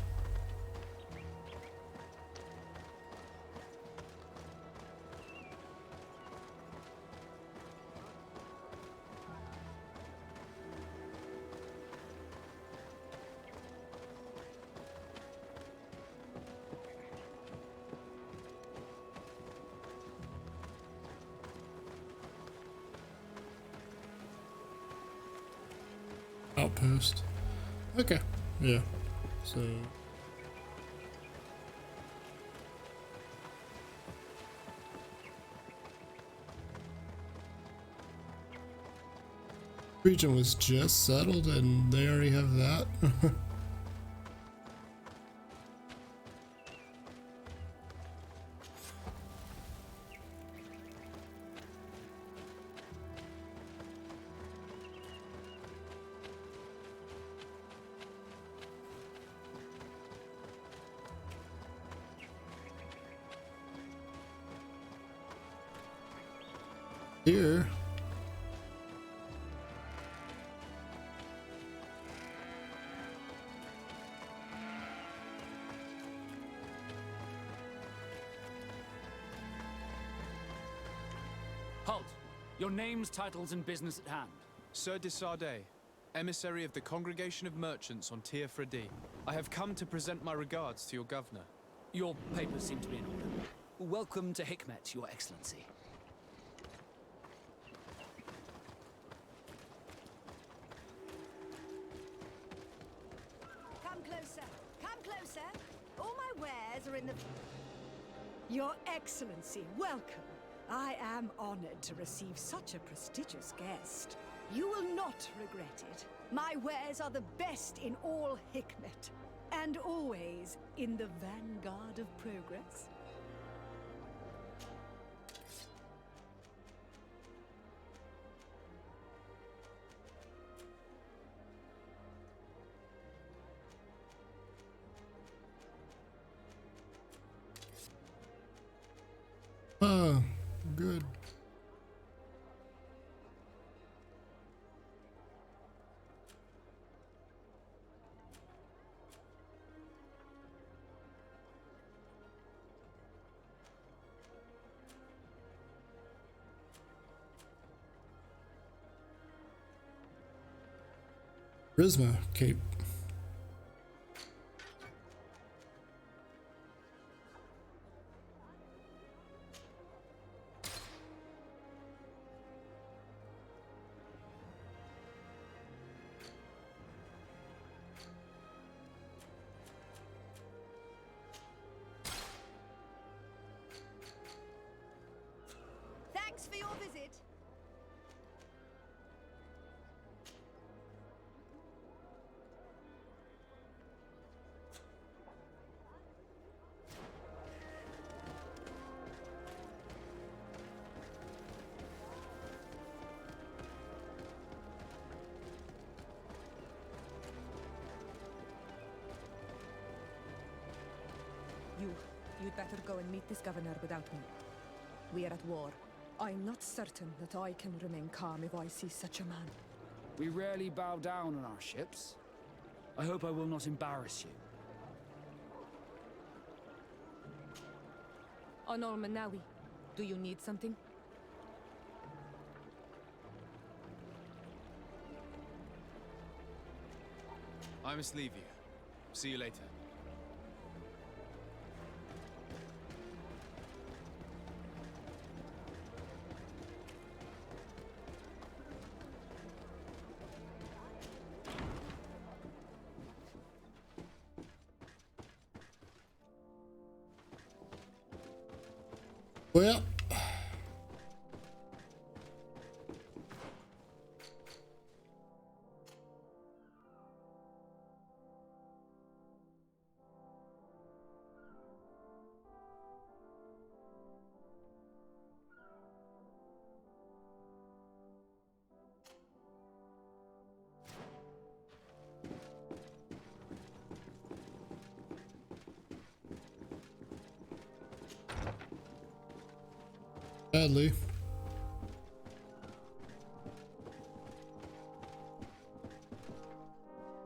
Outpost. Okay. Yeah. So. Region was just settled and they already have that. Here. Halt! Your names, titles, and business at hand. Sir de Sardet, emissary of the Congregation of Merchants on Tir Fredi. I have come to present my regards to your governor. Your papers seem to be in order. Welcome to Hikmet, Your Excellency. Come closer. Come closer. All my wares are in the... Your Excellency, welcome. I am honored to receive such a prestigious guest. You will not regret it. My wares are the best in all Hikmet, and always in the vanguard of progress. Ah, good. Charisma cape. Thanks for your visit. You'd better go and meet this governor without me. We are at war. I'm not certain that I can remain calm if I see such a man. We rarely bow down on our ships. I hope I will not embarrass you. Honor Manawi, do you need something? I must leave you. See you later. Well, sadly.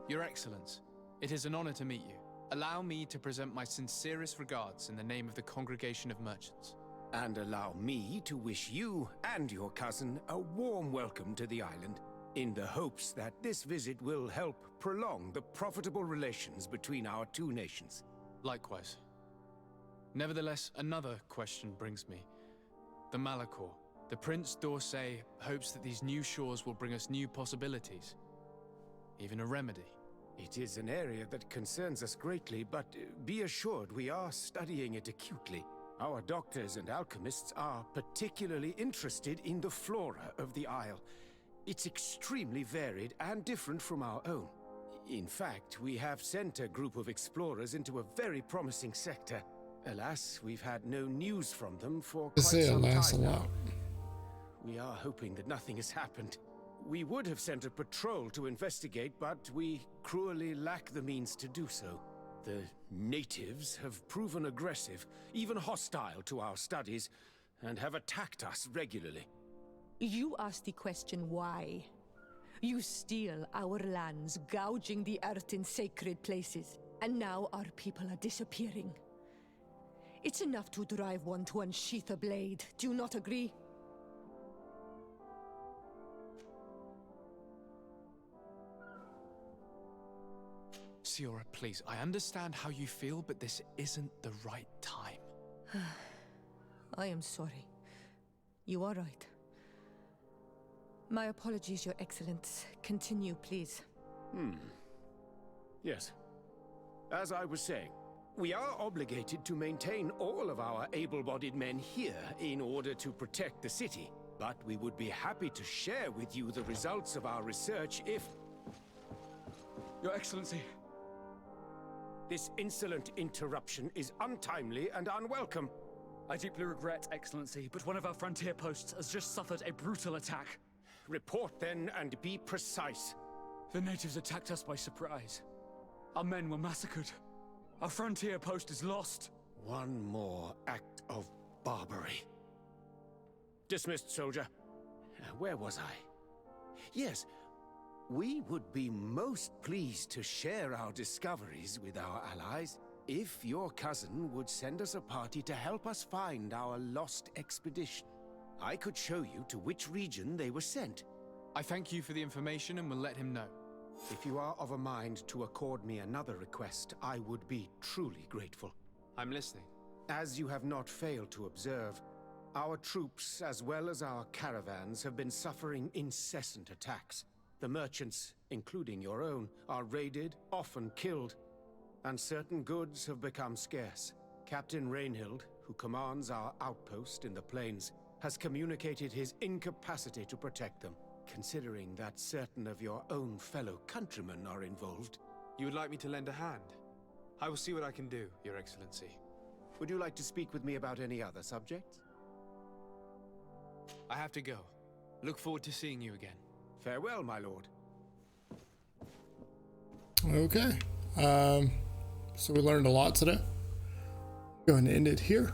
Your Excellence, it is an honor to meet you. Allow me to present my sincerest regards in the name of the Congregation of Merchants. And allow me to wish you and your cousin a warm welcome to the island, in the hopes that this visit will help prolong the profitable relations between our two nations. Likewise. Nevertheless, another question brings me. The Malachor. The Prince d'Orsay hopes that these new shores will bring us new possibilities. Even a remedy. It is an area that concerns us greatly, but be assured we are studying it acutely. Our doctors and alchemists are particularly interested in the flora of the Isle. It's extremely varied and different from our own. In fact, we have sent a group of explorers into a very promising sector. Alas, we've had no news from them for quite some time now. We are hoping that nothing has happened. We would have sent a patrol to investigate, but we cruelly lack the means to do so. The natives have proven aggressive, even hostile to our studies, and have attacked us regularly. You asked the question why. You steal our lands, gouging the earth in sacred places, and now our people are disappearing. It's enough to drive one to unsheath a blade. Do you not agree? Siora, please, I understand how you feel, but this isn't the right time. I am sorry. You are right. My apologies, Your Excellence. Continue, please. Yes. As I was saying, we are obligated to maintain all of our able-bodied men here in order to protect the city. But we would be happy to share with you the results of our research if... Your Excellency. This insolent interruption is untimely and unwelcome. I deeply regret, Excellency, but one of our frontier posts has just suffered a brutal attack. Report then and be precise. The natives attacked us by surprise. Our men were massacred. Our frontier post is lost. One more act of barbarity. Dismissed, soldier. Where was I? Yes, we would be most pleased to share our discoveries with our allies if your cousin would send us a party to help us find our lost expedition. I could show you to which region they were sent. I thank you for the information and will let him know. If you are of a mind to accord me another request, I would be truly grateful. I'm listening. As you have not failed to observe, our troops, as well as our caravans, have been suffering incessant attacks. The merchants, including your own, are raided, often killed, and certain goods have become scarce. Captain Rainhild, who commands our outpost in the plains, has communicated his incapacity to protect them. Considering that certain of your own fellow countrymen are involved. You would like me to lend a hand? I will see what I can do, Your Excellency. Would you like to speak with me about any other subjects? I have to go. Look forward to seeing you again. Farewell, my lord. Okay. So we learned a lot today. Go ahead and end it here.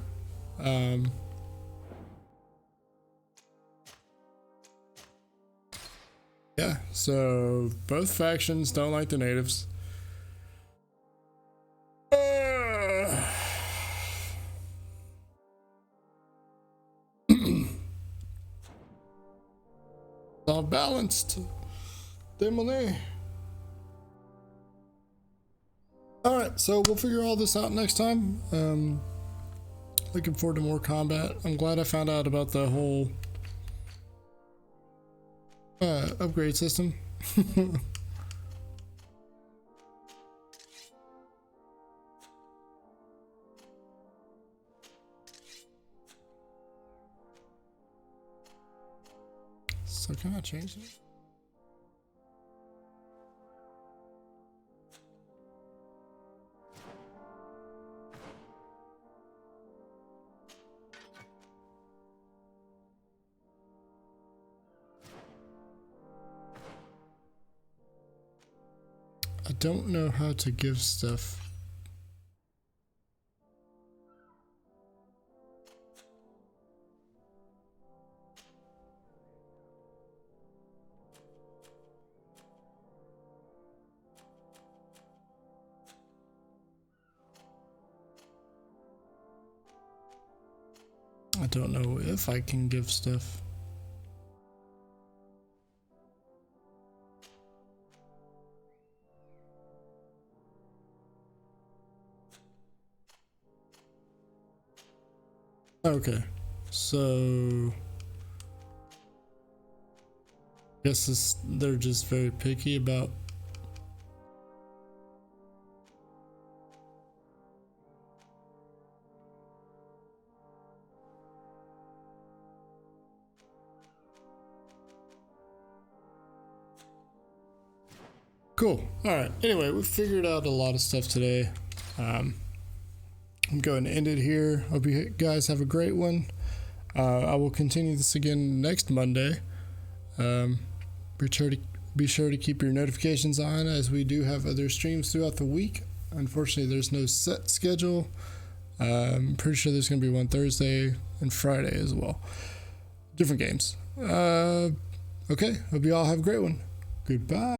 Yeah, so both factions don't like the natives. All balanced. Démolé. Alright, so we'll figure all this out next time. Looking forward to more combat. I'm glad I found out about the whole upgrade system. So can I change it? I don't know how to give stuff. I don't know if I can give stuff. Okay, so I guess they're just very picky about. Cool. All right. Anyway, we figured out a lot of stuff today. I'm going to end it here. Hope you guys have a great one. I will continue this again next Monday. Be sure to keep your notifications on, as we do have other streams throughout the week. Unfortunately, there's no set schedule. I'm pretty sure there's going to be one Thursday and Friday as well. Different games. Okay. Hope you all have a great one. Goodbye.